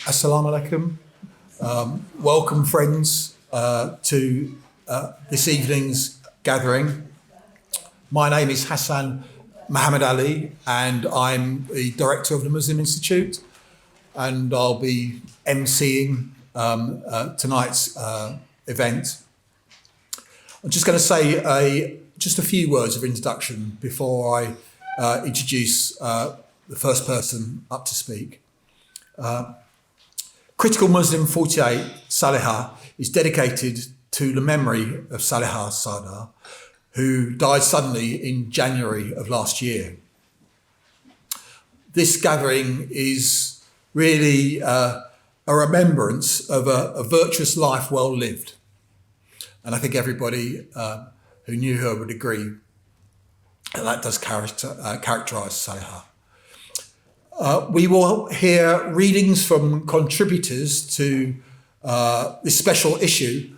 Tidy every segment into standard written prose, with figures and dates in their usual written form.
Assalamu alaikum. Welcome, friends, to this evening's gathering. My name is Hassan Muhammad Ali, and I'm the director of the Muslim Institute, and I'll be emceeing tonight's event. I'm just going to say just a few words of introduction before I introduce the first person up to speak. Critical Muslim 48, Saliha, is dedicated to the memory of Saliha Sardar, who died suddenly in January of last year. This gathering is really a remembrance of a virtuous life well lived. And I think everybody who knew her would agree that does characterise Saliha. We will hear readings from contributors to this special issue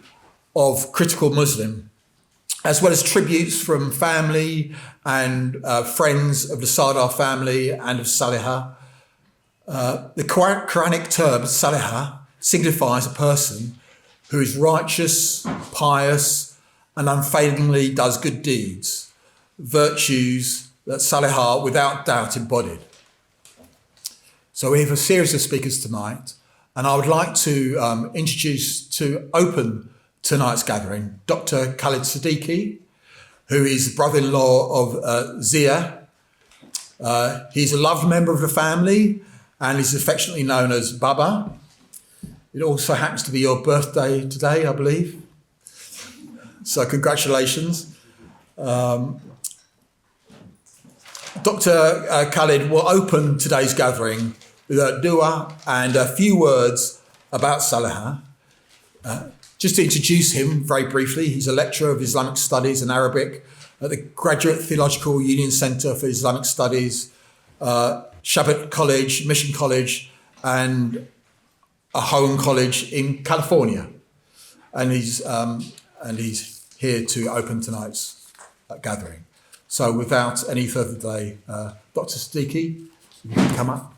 of Critical Muslim, as well as tributes from family and friends of the Sardar family and of Saliha. The Quranic term Saliha signifies a person who is righteous, pious, and unfailingly does good deeds, virtues that Saliha without doubt embodied. So we have a series of speakers tonight, and I would like to introduce to open tonight's gathering Dr. Khalid Siddiqui, who is the brother-in-law of Zia. He's a loved member of the family and is affectionately known as Baba. It also happens to be your birthday today, I believe. So congratulations. Dr. Khalid will open today's gathering with a dua and a few words about Saliha. Just to introduce him very briefly, he's a lecturer of Islamic Studies and Arabic at the Graduate Theological Union Center for Islamic Studies, Shabbat College, Mission College, and a Hoang College in California. And he's here to open tonight's gathering. So without any further delay, Dr. Siddiqui, you can come up.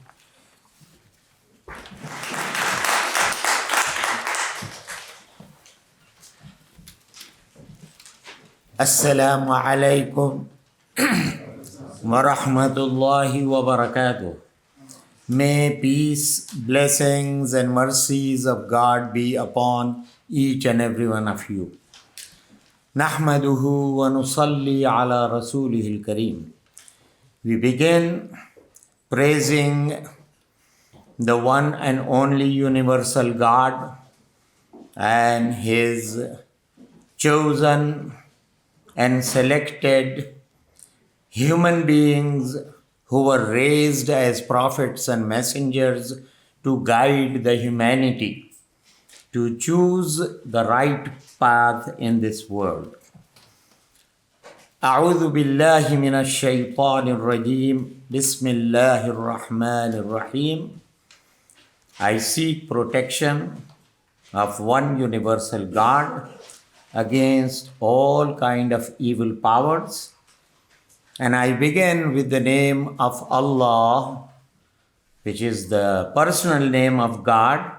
Assalamu alaikum wa rahmatullahi wa barakatuh. May peace, blessings and mercies of God be upon each and every one of you. Nahmaduhu wa nusalli ala rasulihil kareem. We begin praising the one and only universal God and His chosen and selected human beings who were raised as prophets and messengers to guide the humanity to choose the right path in this world. أعوذ بالله من الشيطان الرجيم بسم الله الرحمن الرحيم. I seek protection of one universal God against all kind of evil powers. And I begin with the name of Allah, which is the personal name of God.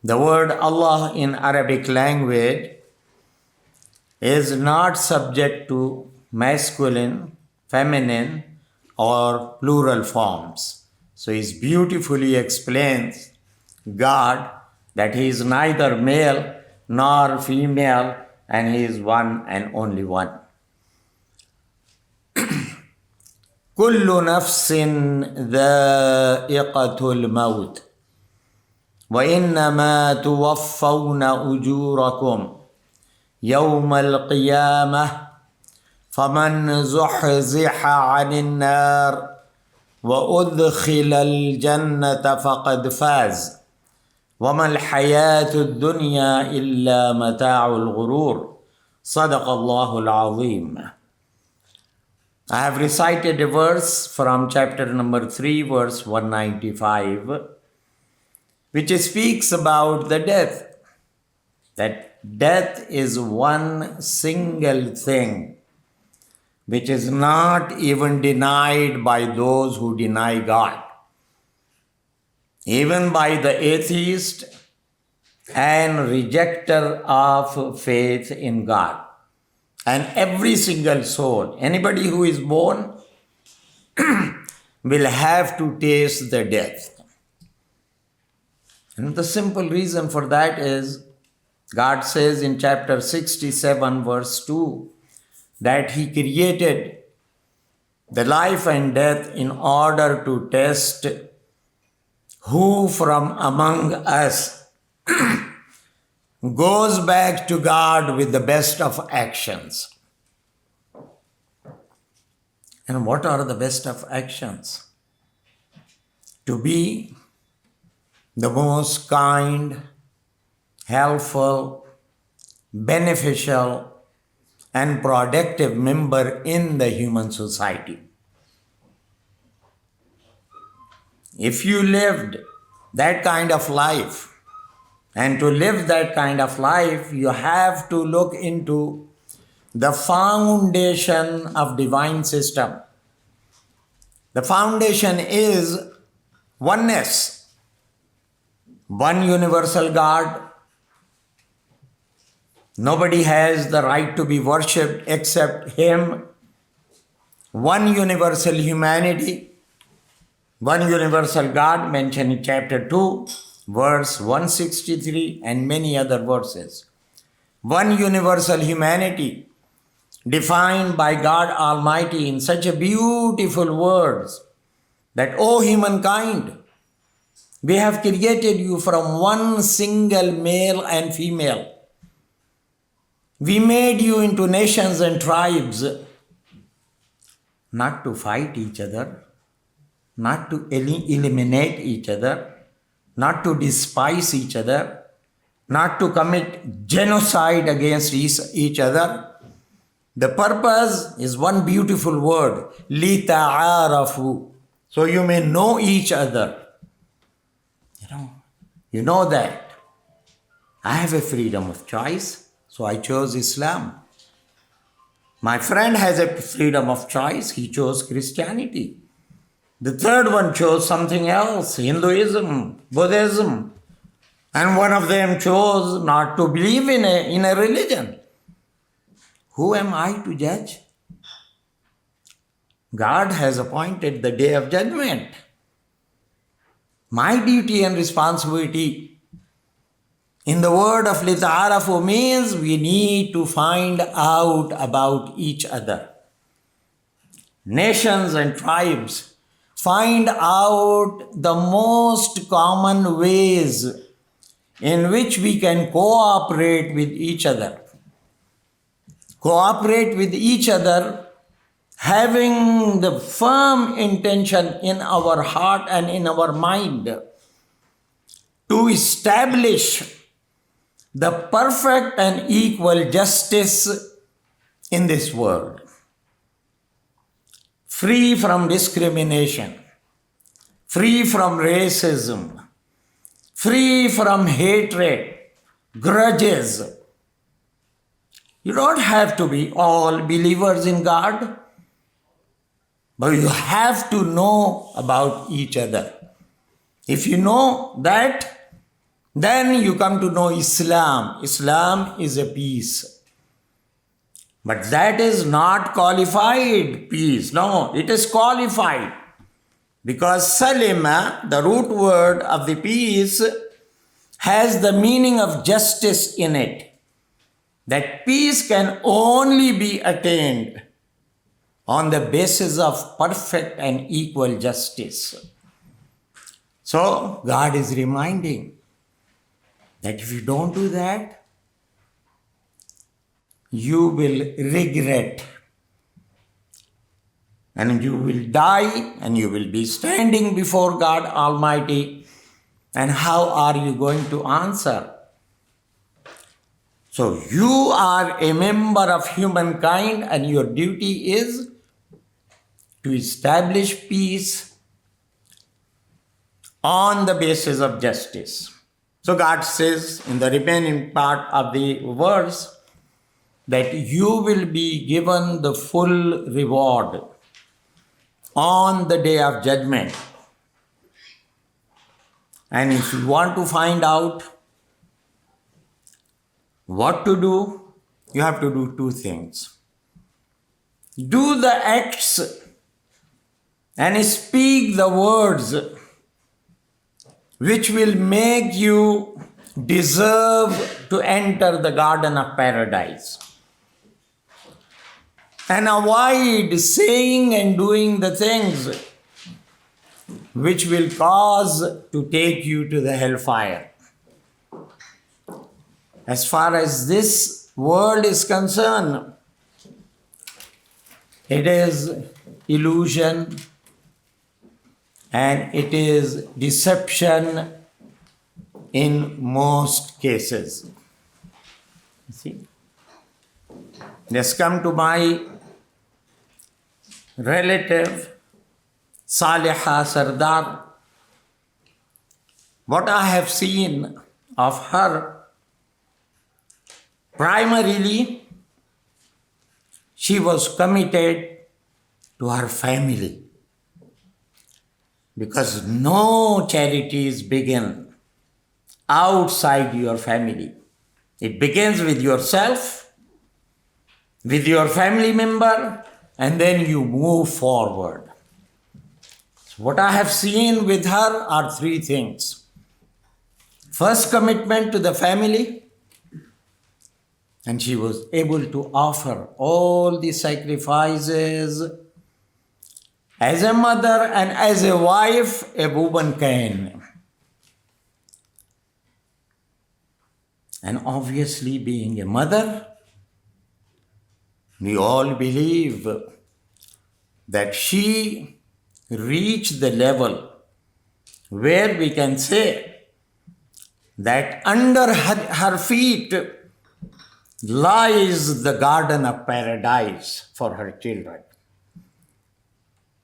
The word Allah in Arabic language is not subject to masculine, feminine, or plural forms. So he beautifully explains God that he is neither male nor female, and he is one and only one. كل نفس ذائقة الموت وإنما توفون أجوركم يوم القيامة فمن زحزح عن النار وأدخل الجنة فقد فاز وما الحياة الدنيا إلا متاع الغرور صدق الله العظيم. I have recited a verse from chapter number 3, verse 195, which speaks about the death. That death is one single thing which is not even denied by those who deny God. even by the atheist and rejecter of faith in God. And every single soul, anybody who is born, will have to taste the death. And the simple reason for that is God says in chapter 67, verse 2, that He created the life and death in order to test who from among us goes back to God with the best of actions. And what are the best of actions? To be the most kind, helpful, beneficial, and productive member in the human society. If you lived that kind of life, and to live that kind of life, you have to look into the foundation of divine system. The foundation is oneness. One universal God. Nobody has the right to be worshipped except Him. One universal humanity. One universal God mentioned in chapter 2, verse 163 and many other verses. One universal humanity defined by God Almighty in such a beautiful words that, O humankind, we have created you from one single male and female. We made you into nations and tribes, not to fight each other, not to eliminate each other, not to despise each other, not to commit genocide against each other. The purpose is one beautiful word, لِتَعَارَفُوا, so you may know each other. You know that I have a freedom of choice, so I chose Islam. My friend has a freedom of choice, he chose Christianity. The third one chose something else, Hinduism, Buddhism. And one of them chose not to believe in a religion. Who am I to judge? God has appointed the day of judgment. My duty and responsibility in the word of Lita'arafu means we need to find out about each other. Nations and tribes find out the most common ways in which we can cooperate with each other. Cooperate with each other, having the firm intention in our heart and in our mind to establish the perfect and equal justice in this world. Free from discrimination, free from racism, free from hatred, grudges. You don't have to be all believers in God, but you have to know about each other. If you know that, then you come to know Islam. Islam is a peace. But that is not qualified peace. No, it is qualified. Because Salima, the root word of the peace, has the meaning of justice in it. That peace can only be attained on the basis of perfect and equal justice. So, God is reminding that if you don't do that, you will regret. And you will die and you will be standing before God Almighty. And how are you going to answer? So you are a member of humankind and your duty is to establish peace on the basis of justice. So God says in the remaining part of the verse that you will be given the full reward on the day of judgment. And if you want to find out what to do, you have to do two things. Do the acts and speak the words which will make you deserve to enter the garden of paradise. And avoid saying and doing the things which will cause to take you to the hellfire. As far as this world is concerned, it is illusion and it is deception in most cases. You see? Let's come to my relative, Saliha Sardar. What I have seen of her, primarily, she was committed to her family. Because no charities begin outside your family. It begins with yourself, with your family member, and then you move forward. So what I have seen with her are three things. First, commitment to the family, and she was able to offer all the sacrifices as a mother and as a wife a woman can. And obviously, being a mother, we all believe that she reached the level where we can say that under her feet lies the garden of paradise for her children.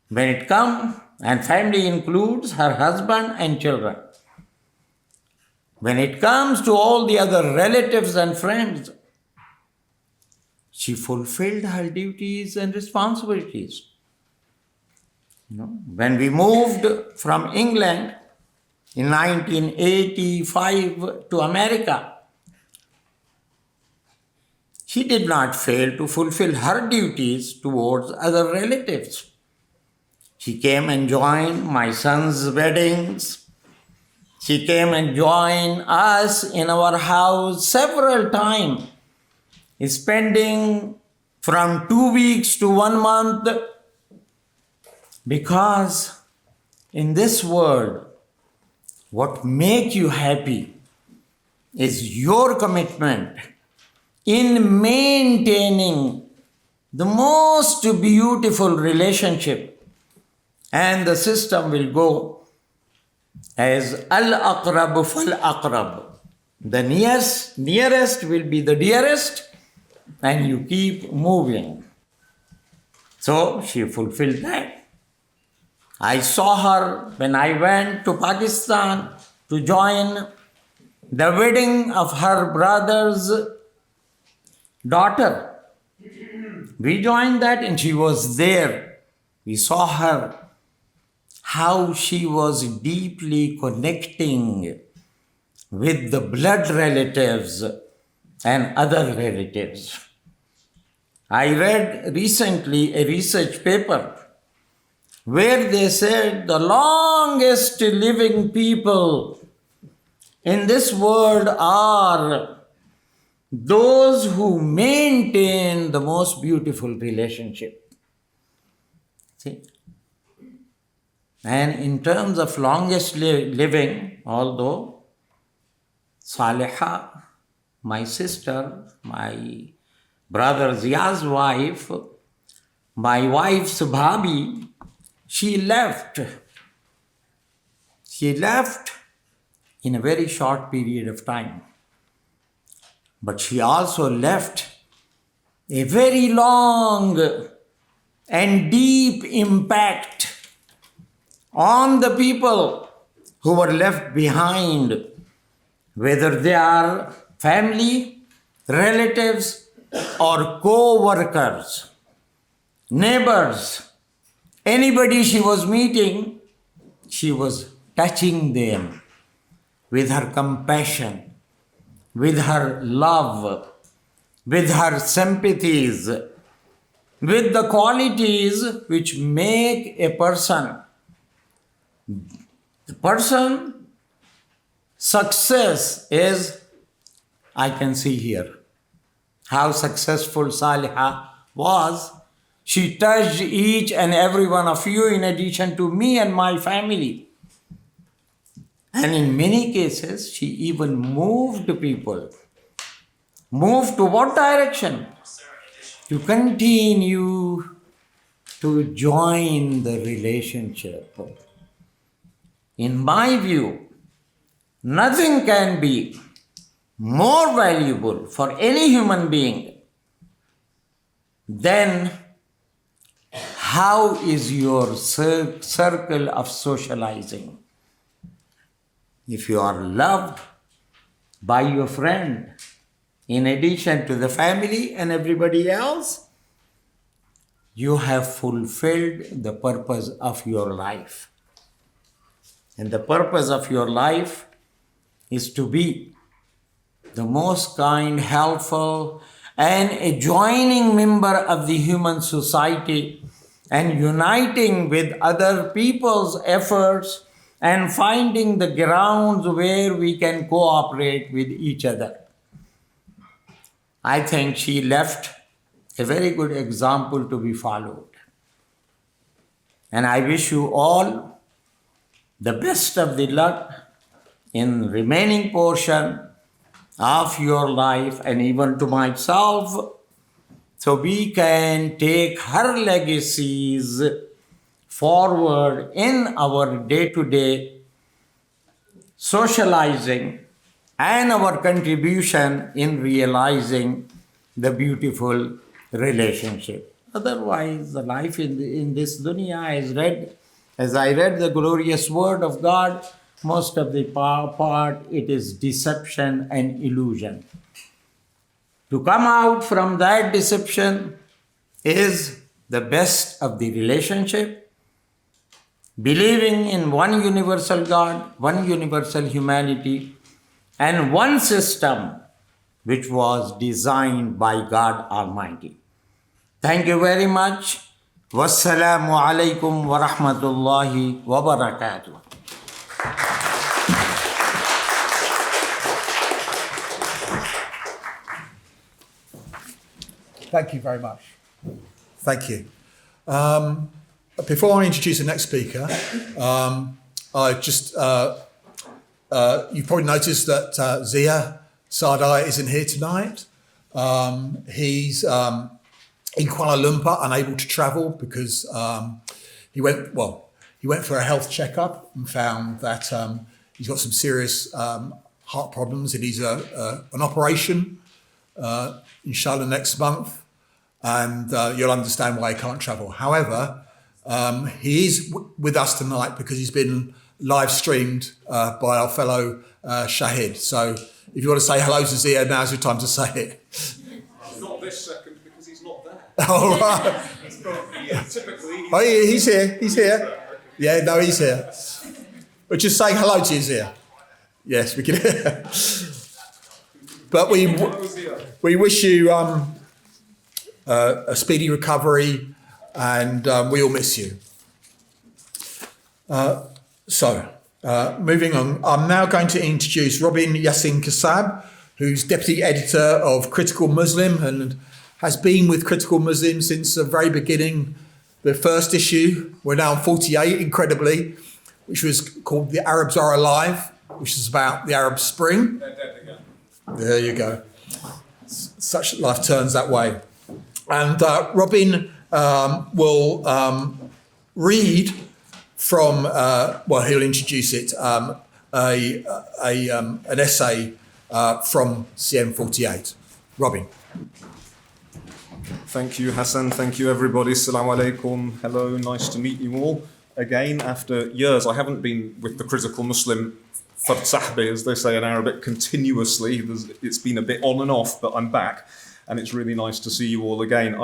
When it comes, and family includes her husband and children. When it comes to all the other relatives and friends, she fulfilled her duties and responsibilities. When we moved from England in 1985 to America, she did not fail to fulfill her duties towards other relatives. She came and joined my son's weddings. She came and joined us in our house several times, spending from 2 weeks to 1 month, because in this world, what makes you happy is your commitment in maintaining the most beautiful relationship, and the system will go as al-aqrab fal-aqrab. The nearest will be the dearest, and you keep moving. So she fulfilled that. I saw her when I went to Pakistan to join the wedding of her brother's daughter. We joined that and she was there. We saw her, how she was deeply connecting with the blood relatives and other relatives. I read recently a research paper where they said the longest living people in this world are those who maintain the most beautiful relationship. See? And in terms of longest living, although Saliha, my sister, my brother Zia's wife, my wife's Bhabi, she left. She left in a very short period of time. But she also left a very long and deep impact on the people who were left behind, whether they are family, relatives, or co-workers, neighbors, anybody she was meeting, she was touching them. with her compassion, with her love, with her sympathies, with the qualities which make a person, the person success is, I can see here, how successful Saliha was. She touched each and every one of you in addition to me and my family. And in many cases, she even moved people. Moved to what direction? To continue to join the relationship. In my view, nothing can be more valuable for any human being than how is your circle of socializing. If you are loved by your friend, in addition to the family and everybody else, you have fulfilled the purpose of your life. And the purpose of your life is to be the most kind, helpful, and a joining member of the human society and uniting with other people's efforts and finding the grounds where we can cooperate with each other. I think she left a very good example to be followed. And I wish you all the best of the luck in remaining portion of your life, and even to myself, so we can take her legacies forward in our day-to-day socializing and our contribution in realizing the beautiful relationship. Otherwise, the life in this dunya, as I read the glorious word of God, most of the part, it is deception and illusion. To come out from that deception is the best of the relationship, believing in one universal God, one universal humanity, and one system which was designed by God Almighty. Thank you very much. Wassalamu alaikum wa rahmatullahi wa barakatuh. Thank you very much. Thank you. Before I introduce the next speaker, I just, you've probably noticed that Saliha Sardar isn't here tonight. He's in Kuala Lumpur, unable to travel because he went for a health checkup and found that he's got some serious heart problems. It needs an operation, inshallah, next month. And you'll understand why he can't travel. However, he is with us tonight because he's been live streamed by our fellow Shahid. So if you want to say hello to Saliha, now's your time to say it. Not this second because he's not there. All right. Typically. Oh, yeah, he's here. He's here. Yeah, no, he's here. But just saying hello to you, Saliha. Yes, we can hear. But we wish you a speedy recovery, and we all miss you. Moving on, I'm now going to introduce Robin Yassin Kassab, who's Deputy Editor of Critical Muslim and has been with Critical Muslim since the very beginning. The first issue, we're now on 48, incredibly, which was called The Arabs Are Alive, which is about the Arab Spring. They're dead again. There you go. Such life turns that way. And Robin will read from, he'll introduce it, an essay from CM48. Robin. Thank you, Hassan. Thank you, everybody. Assalamu alaikum. Hello, nice to meet you all again after years. I haven't been with the Critical Muslim for sahbi, as they say in Arabic, continuously. It's been a bit on and off, but I'm back. And it's really nice to see you all again.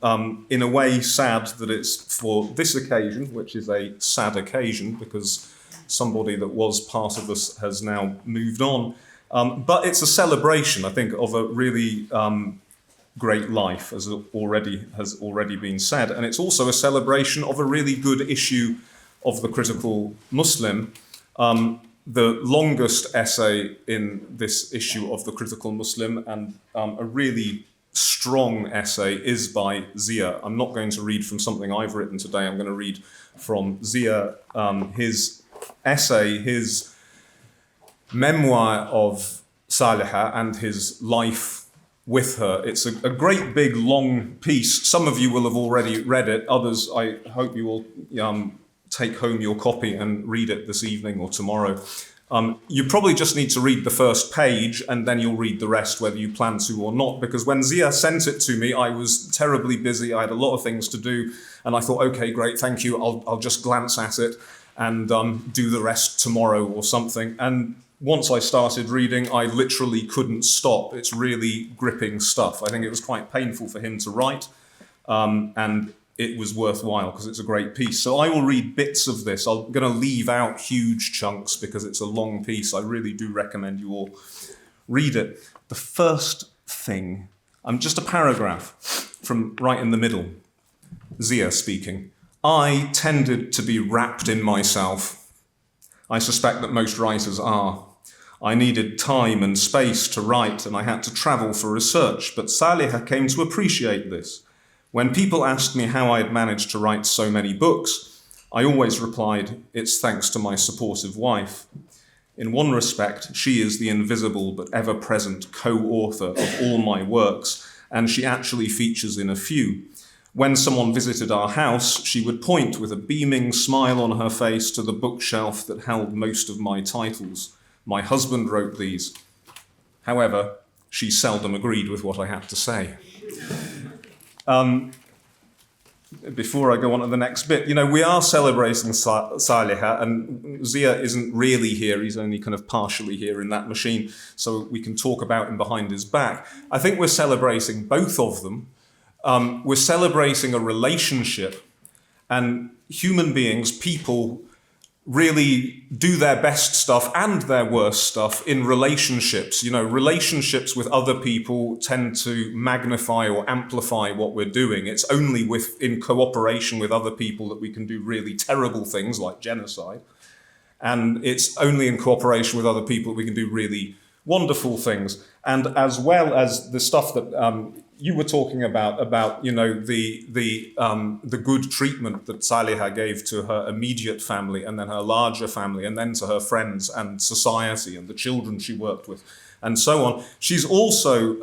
I'm in a way sad that it's for this occasion, which is a sad occasion because somebody that was part of us has now moved on. But it's a celebration, I think, of a really great life, as has already been said. And it's also a celebration of a really good issue of the Critical Muslim. The longest essay in this issue of the Critical Muslim, and a really strong essay, is by Zia. I'm not going to read from something I've written today. I'm going to read from Zia, his essay, his memoir of Saliha and his life with her. It's a great big long piece. Some of you will have already read it. Others, I hope you will take home your copy and read it this evening or tomorrow. You probably just need to read the first page and then you'll read the rest whether you plan to or not, because when Zia sent it to me, I was terribly busy. I had a lot of things to do and I thought, okay, great, thank you. I'll just glance at it and do the rest tomorrow or something. And once I started reading, I literally couldn't stop. It's really gripping stuff. I think it was quite painful for him to write, and it was worthwhile because it's a great piece. So I will read bits of this. I'm going to leave out huge chunks because it's a long piece. I really do recommend you all read it. The first thing, just a paragraph from right in the middle. Zia speaking. I tended to be wrapped in myself. I suspect that most writers are. I needed time and space to write, and I had to travel for research, but Saliha came to appreciate this. When people asked me how I had managed to write so many books, I always replied, it's thanks to my supportive wife. In one respect, she is the invisible but ever-present co-author of all my works, and she actually features in a few. When someone visited our house, she would point with a beaming smile on her face to the bookshelf that held most of my titles. My husband wrote these. However, she seldom agreed with what I had to say. Before I go on to the next bit, we are celebrating Saliha, and Zia isn't really here. He's only kind of partially here in that machine, so we can talk about him behind his back. I think we're celebrating both of them. We're celebrating a relationship, and human beings, people, really do their best stuff and their worst stuff in relationships. Relationships with other people tend to magnify or amplify what we're doing. It's only in cooperation with other people that we can do really terrible things like genocide. And it's only in cooperation with other people that we can do really wonderful things. And as well as the stuff that you were talking about the good treatment that Saliha gave to her immediate family and then her larger family and then to her friends and society and the children she worked with and so on. She's also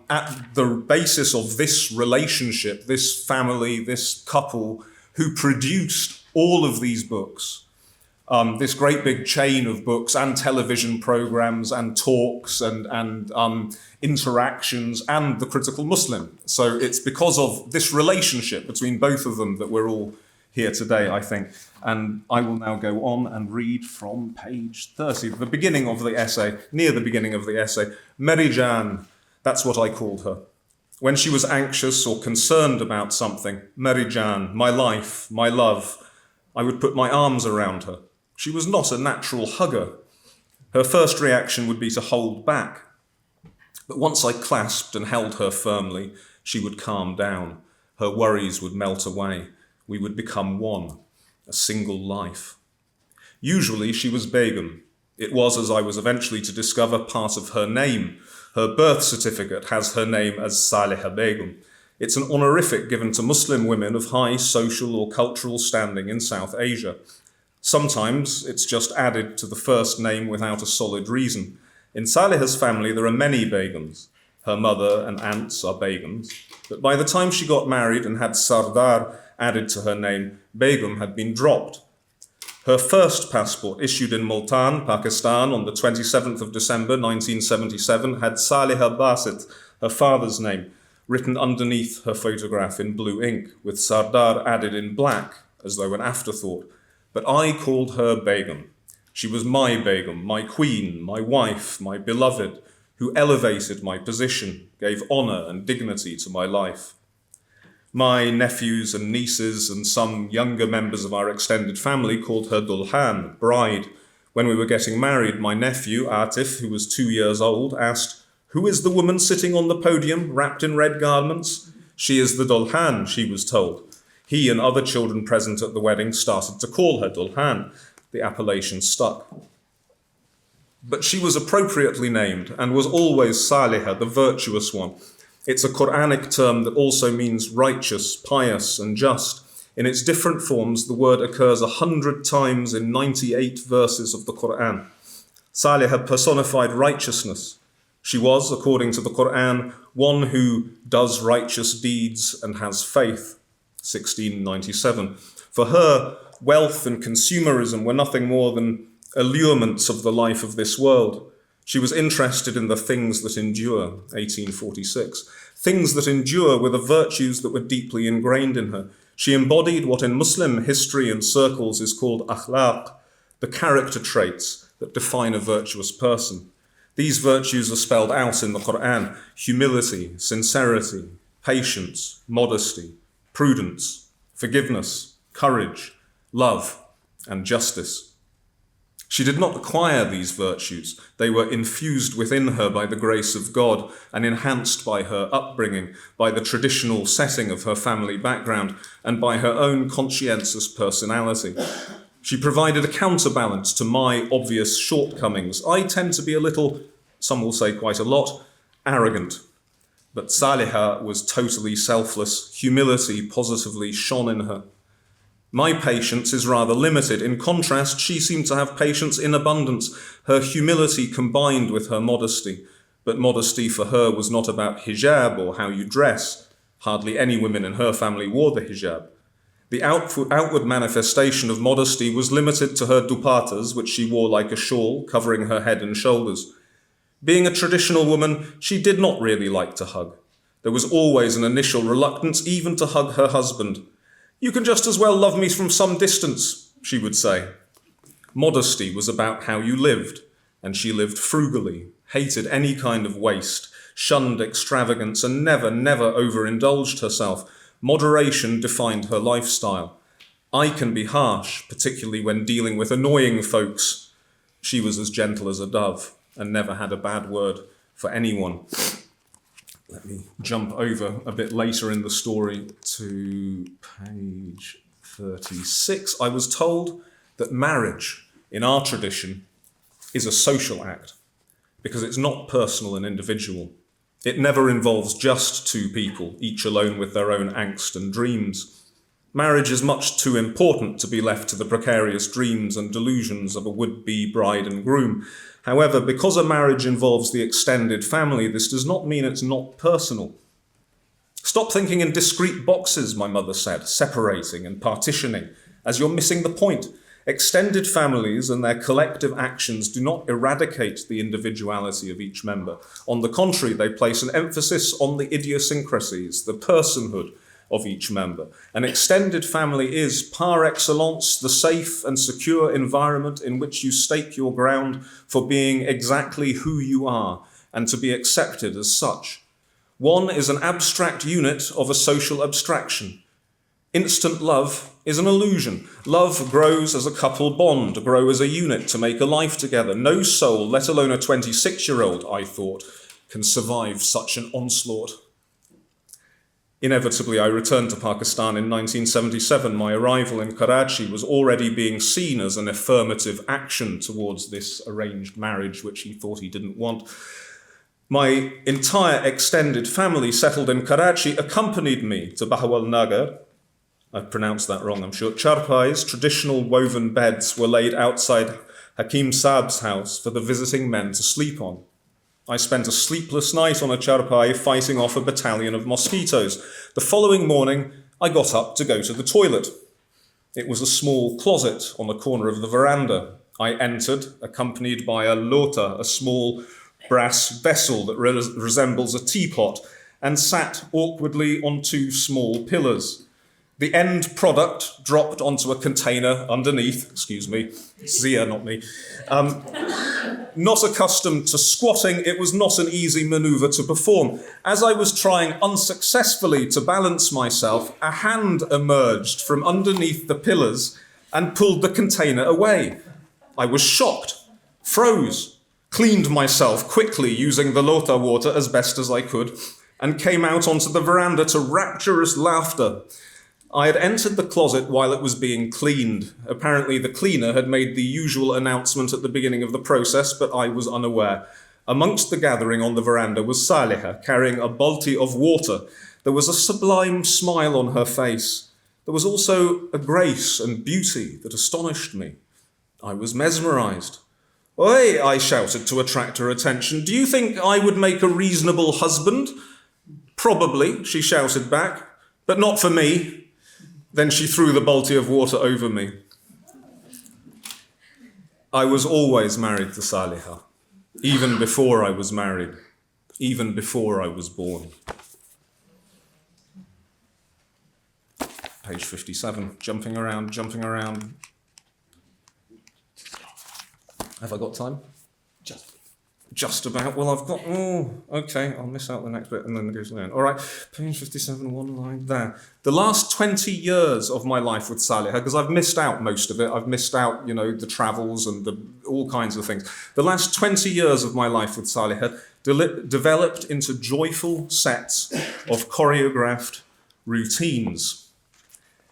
at the basis of this relationship, this family, this couple who produced all of these books. This great big chain of books and television programs and talks and interactions and the Critical Muslim. So it's because of this relationship between both of them that we're all here today, I think. And I will now go on and read from page 30, the beginning of the essay, near the beginning of the essay. Merijan, that's what I called her. When she was anxious or concerned about something, Merijan, my life, my love, I would put my arms around her. She was not a natural hugger. Her first reaction would be to hold back. But once I clasped and held her firmly, she would calm down. Her worries would melt away. We would become one, a single life. Usually she was Begum. It was, as I was eventually to discover, part of her name. Her birth certificate has her name as Saliha Begum. It's an honorific given to Muslim women of high social or cultural standing in South Asia. Sometimes it's just added to the first name without a solid reason. In Saliha's family, there are many Begums. Her mother and aunts are Begums. But by the time she got married and had Sardar added to her name, Begum had been dropped. Her first passport, issued in Multan, Pakistan, on the 27th of December 1977, had Saliha Basit, her father's name, written underneath her photograph in blue ink, with Sardar added in black, as though an afterthought. But I called her Begum. She was my Begum, my queen, my wife, my beloved, who elevated my position, gave honor and dignity to my life. My nephews and nieces and some younger members of our extended family called her Dulhan, bride. When we were getting married, my nephew, Atif, who was 2 years old, asked, "Who is the woman sitting on the podium, wrapped in red garments?" "She is the Dulhan," she was told. He and other children present at the wedding started to call her Dulhan. The appellation stuck. But she was appropriately named and was always Saliha, the virtuous one. It's a Quranic term that also means righteous, pious, and just. In its different forms, the word occurs 100 times in 98 verses of the Quran. Saliha personified righteousness. She was, according to the Quran, one who does righteous deeds and has faith. 1697. For her, wealth and consumerism were nothing more than allurements of the life of this world. She was interested in the things that endure, 1846. Things that endure were the virtues that were deeply ingrained in her. She embodied what in Muslim history and circles is called akhlaq, the character traits that define a virtuous person. These virtues are spelled out in the Quran: humility, sincerity, patience, modesty, prudence, forgiveness, courage, love, and justice. She did not acquire these virtues. They were infused within her by the grace of God and enhanced by her upbringing, by the traditional setting of her family background, and by her own conscientious personality. She provided a counterbalance to my obvious shortcomings. I tend to be a little, some will say quite a lot, arrogant. But Saliha was totally selfless. Humility positively shone in her. My patience is rather limited. In contrast, she seemed to have patience in abundance, her humility combined with her modesty. But modesty for her was not about hijab or how you dress. Hardly any women in her family wore the hijab. The outward manifestation of modesty was limited to her dupattas, which she wore like a shawl, covering her head and shoulders. Being a traditional woman, she did not really like to hug. There was always an initial reluctance even to hug her husband. "You can just as well love me from some distance," she would say. Modesty was about how you lived, and she lived frugally, hated any kind of waste, shunned extravagance, and never overindulged herself. Moderation defined her lifestyle. I can be harsh, particularly when dealing with annoying folks. She was as gentle as a dove and never had a bad word for anyone. Let me jump over a bit later in the story to page 36. I was told that marriage, in our tradition, is a social act because it's not personal and individual. It never involves just two people, each alone with their own angst and dreams. Marriage is much too important to be left to the precarious dreams and delusions of a would-be bride and groom. However, because a marriage involves the extended family, this does not mean it's not personal. Stop thinking in discrete boxes, my mother said, separating and partitioning, as you're missing the point. Extended families and their collective actions do not eradicate the individuality of each member. On the contrary, they place an emphasis on the idiosyncrasies, the personhood of each member. An extended family is, par excellence, the safe and secure environment in which you stake your ground for being exactly who you are and to be accepted as such. One is an abstract unit of a social abstraction. Instant love is an illusion. Love grows as a couple bond, grow as a unit to make a life together. No soul, let alone a 26-year-old, I thought, can survive such an onslaught. Inevitably, I returned to Pakistan in 1977. My arrival in Karachi was already being seen as an affirmative action towards this arranged marriage, which he thought he didn't want. My entire extended family settled in Karachi accompanied me to Bahawal Nagar. I've pronounced that wrong, I'm sure. Charpais, traditional woven beds, were laid outside Hakim Saab's house for the visiting men to sleep on. I spent a sleepless night on a charpai fighting off a battalion of mosquitoes. The following morning, I got up to go to the toilet. It was a small closet on the corner of the veranda. I entered, accompanied by a lota, a small brass vessel that resembles a teapot, and sat awkwardly on two small pillars. The end product dropped onto a container underneath, excuse me, Zia, not me, Not accustomed to squatting, it was not an easy maneuver to perform. As I was trying unsuccessfully to balance myself, a hand emerged from underneath the pillars and pulled the container away. I was shocked, froze, cleaned myself quickly using the lota water as best as I could, and came out onto the veranda to rapturous laughter. I had entered the closet while it was being cleaned. Apparently the cleaner had made the usual announcement at the beginning of the process, but I was unaware. Amongst the gathering on the veranda was Saliha, carrying a balti of water. There was a sublime smile on her face. There was also a grace and beauty that astonished me. I was mesmerized. "Oi," I shouted to attract her attention. "Do you think I would make a reasonable husband?" "Probably," she shouted back, "but not for me." Then she threw the balti of water over me. I was always married to Saliha, even before I was married, even before I was born. Page 57, jumping around. Have I got time? Just about. Well, I've got, okay, I'll miss out the next bit and then go to the end. All right, page 57, one line there. The last 20 years of my life with Saliha, because I've missed out most of it. I've missed out, the travels and all kinds of things. The last 20 years of my life with Saliha developed into joyful sets of choreographed routines.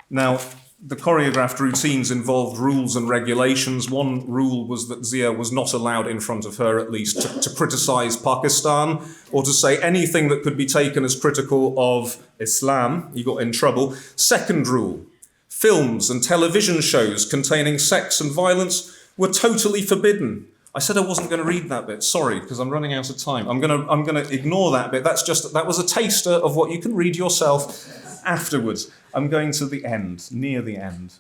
Now, the choreographed routines involved rules and regulations. One rule was that Zia was not allowed, in front of her at least, to criticize Pakistan or to say anything that could be taken as critical of Islam. He got in trouble. Second rule, films and television shows containing sex and violence were totally forbidden. I said I wasn't going to read that bit, sorry, because I'm running out of time. I'm going to ignore that bit. That was a taster of what you can read yourself afterwards. I'm going to the end, near the end.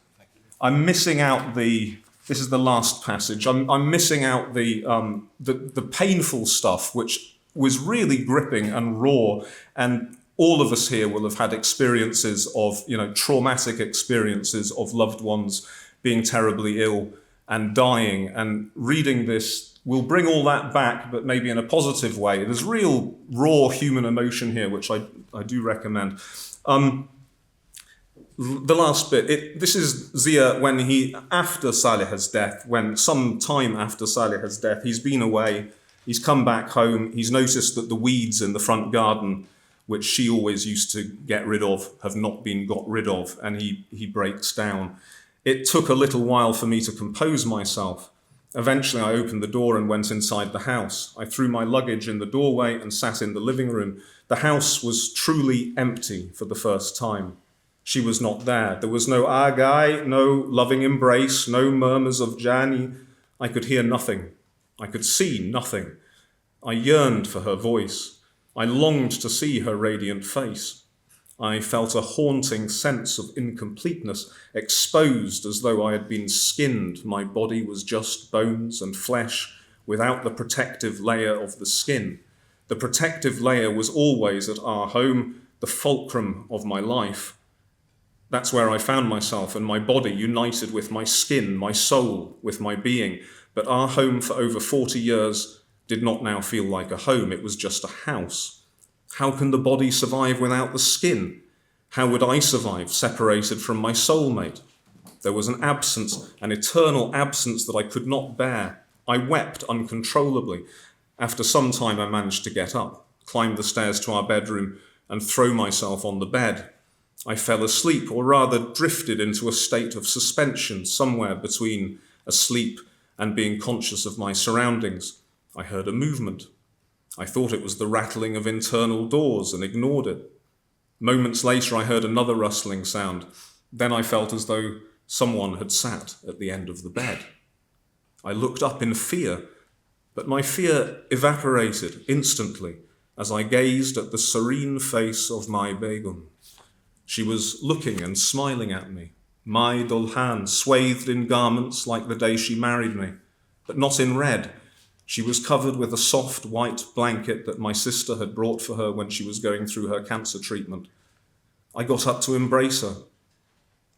I'm missing out this is the last passage. I'm missing out the painful stuff, which was really gripping and raw. And all of us here will have had experiences of, traumatic experiences of loved ones being terribly ill and dying. And reading this will bring all that back, but maybe in a positive way. There's real raw human emotion here, which I do recommend. The last bit, this is Zia when after Saliha's death, some time after Saliha's death, he's been away, he's come back home, he's noticed that the weeds in the front garden, which she always used to get rid of, have not been got rid of, and he breaks down. It took a little while for me to compose myself. Eventually I opened the door and went inside the house. I threw my luggage in the doorway and sat in the living room. The house was truly empty for the first time. She was not there. There was no agai, no loving embrace, no murmurs of Jani. I could hear nothing. I could see nothing. I yearned for her voice. I longed to see her radiant face. I felt a haunting sense of incompleteness, exposed as though I had been skinned. My body was just bones and flesh without the protective layer of the skin. The protective layer was always at our home, the fulcrum of my life. That's where I found myself, and my body united with my skin, my soul, with my being. But our home for over 40 years did not now feel like a home. It was just a house. How can the body survive without the skin? How would I survive separated from my soulmate? There was an absence, an eternal absence that I could not bear. I wept uncontrollably. After some time, I managed to get up, climb the stairs to our bedroom, and throw myself on the bed. I fell asleep, or rather drifted into a state of suspension somewhere between asleep and being conscious of my surroundings. I heard a movement. I thought it was the rattling of internal doors and ignored it. Moments later, I heard another rustling sound. Then I felt as though someone had sat at the end of the bed. I looked up in fear, but my fear evaporated instantly as I gazed at the serene face of my Begum. She was looking and smiling at me, my Dulhan, swathed in garments like the day she married me, but not in red. She was covered with a soft white blanket that my sister had brought for her when she was going through her cancer treatment. I got up to embrace her.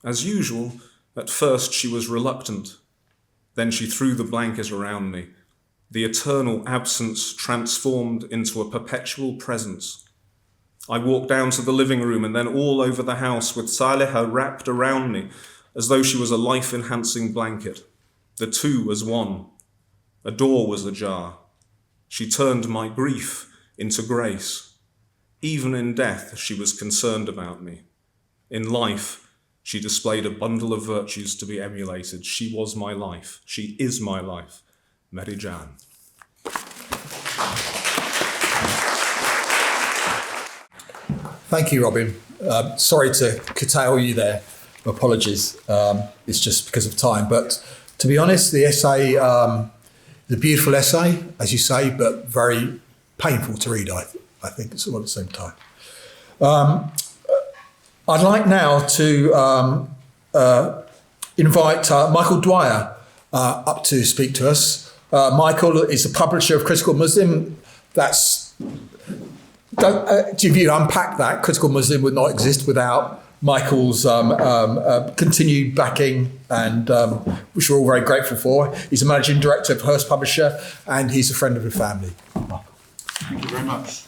As usual, at first she was reluctant. Then she threw the blanket around me. the eternal absence transformed into a perpetual presence. I walked down to the living room and then all over the house with Saliha wrapped around me as though she was a life-enhancing blanket, the two as one. A door was ajar. She turned my grief into grace. Even in death, she was concerned about me. In life, she displayed a bundle of virtues to be emulated. She was my life. She is my life. Meri Jaan. Thank you, Robin. Sorry to curtail you there. Apologies. It's just because of time. But to be honest, the essay, the beautiful essay, as you say, but very painful to read, I think, it's all at the same time. I'd like now to invite Michael Dwyer up to speak to us. Michael is a publisher of Critical Muslim. If you unpack that, Critical Muslim would not exist without Michael's continued backing, and which we're all very grateful for. He's a managing director of Hearst Publisher, and he's a friend of the family. Thank you very much.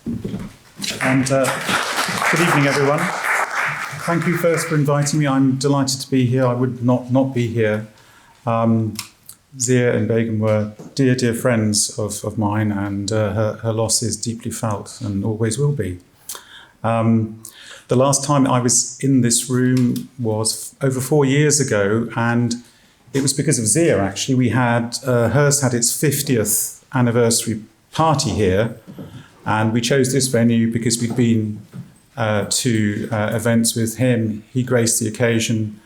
And good evening, everyone. Thank you first for inviting me. I'm delighted to be here. I would not be here. Zia and Begum were dear, dear friends of mine, and her loss is deeply felt and always will be. The last time I was in this room was over 4 years ago, and it was because of Zia, actually. We had, Hearst had its 50th anniversary party here, and we chose this venue because we'd been to events with him. He graced the occasion.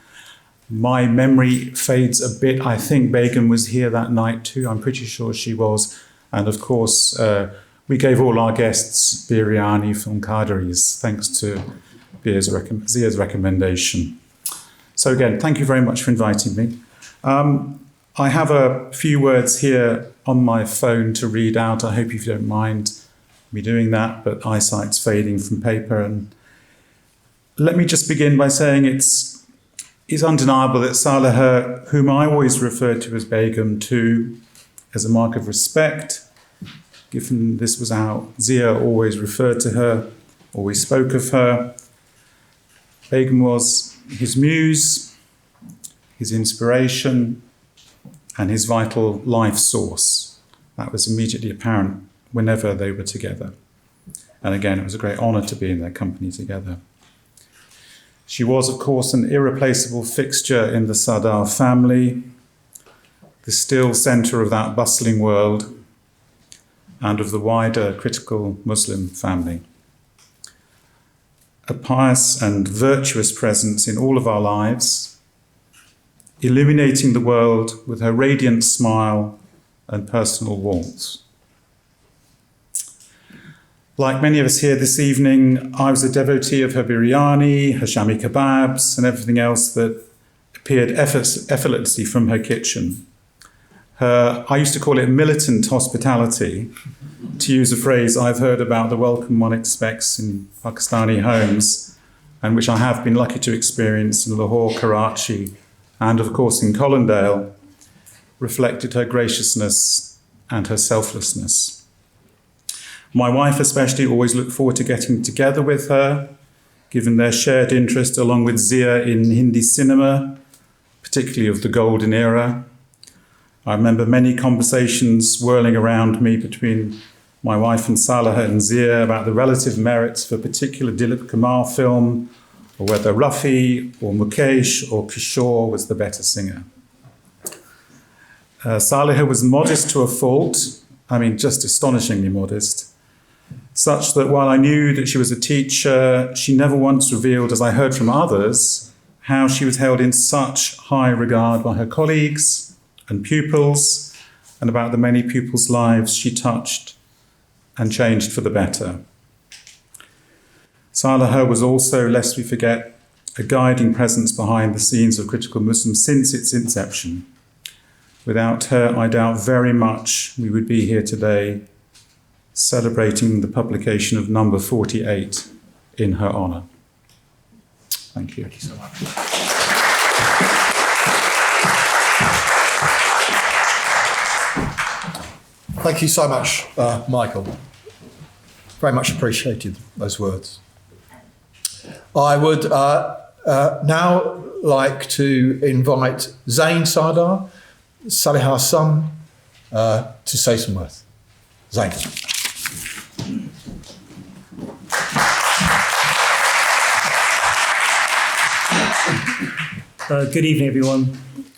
My memory fades a bit. I think Begum was here that night too. I'm pretty sure she was. And of course, we gave all our guests biryani from Qadari's, thanks to Zia's recommendation. So again, thank you very much for inviting me. I have a few words here on my phone to read out. I hope you don't mind me doing that, but eyesight's fading from paper. And let me just begin by saying it's undeniable that Saliha, whom I always referred to as Begum too, as a mark of respect, given this was how Zia always referred to her, always spoke of her. Begum was his muse, his inspiration, and his vital life source. That was immediately apparent whenever they were together. And again, it was a great honour to be in their company together. She was, of course, an irreplaceable fixture in the Sardar family, the still centre of that bustling world and of the wider critical Muslim family. A pious and virtuous presence in all of our lives, illuminating the world with her radiant smile and personal warmth. Like many of us here this evening, I was a devotee of her biryani, her shami kebabs, and everything else that appeared effortlessly from her kitchen. I used to call it militant hospitality, to use a phrase I've heard about the welcome one expects in Pakistani homes, and which I have been lucky to experience in Lahore, Karachi, and of course in Colindale, reflected her graciousness and her selflessness. My wife especially always looked forward to getting together with her, given their shared interest along with Zia in Hindi cinema, particularly of the golden era. I remember many conversations whirling around me between my wife and Saliha and Zia about the relative merits of a particular Dilip Kumar film, or whether Rafi or Mukesh or Kishore was the better singer. Saliha was modest to a fault, just astonishingly modest, such that while I knew that she was a teacher, she never once revealed, as I heard from others, how she was held in such high regard by her colleagues and pupils, and about the many pupils' lives she touched and changed for the better. Saliha was also, lest we forget, a guiding presence behind the scenes of Critical Muslim since its inception. Without her, I doubt very much we would be here today celebrating the publication of number 48 in her honour. Thank you. Thank you so much. Thank you so much, Michael. Very much appreciated those words. I would now like to invite Zain Sardar, Saliha's son, to say some words. Zain. Good evening, everyone.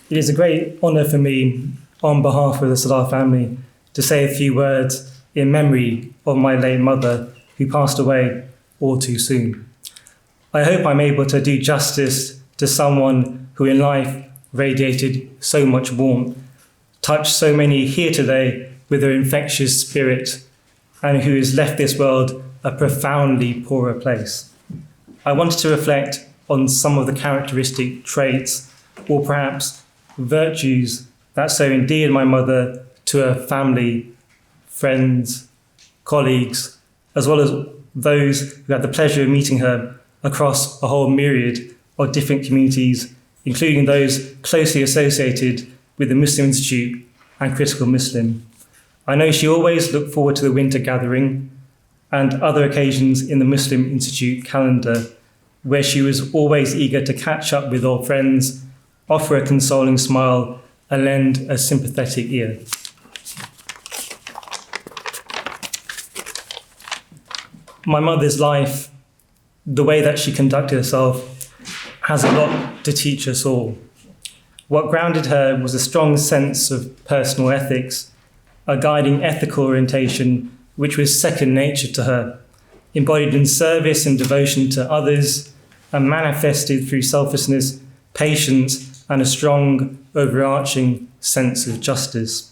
It is a great honour for me, on behalf of the Sardar family, to say a few words in memory of my late mother, who passed away all too soon. I hope I'm able to do justice to someone who in life radiated so much warmth, touched so many here today with her infectious spirit, and who has left this world a profoundly poorer place. I wanted to reflect on some of the characteristic traits, or perhaps virtues, that so endeared my mother to her family, friends, colleagues, as well as those who had the pleasure of meeting her across a whole myriad of different communities, including those closely associated with the Muslim Institute and Critical Muslim. I know she always looked forward to the winter gathering and other occasions in the Muslim Institute calendar, where she was always eager to catch up with old friends, offer a consoling smile, and lend a sympathetic ear. My mother's life, the way that she conducted herself, has a lot to teach us all. What grounded her was a strong sense of personal ethics, a guiding ethical orientation which was second nature to her, embodied in service and devotion to others, and manifested through selflessness, patience, and a strong, overarching sense of justice.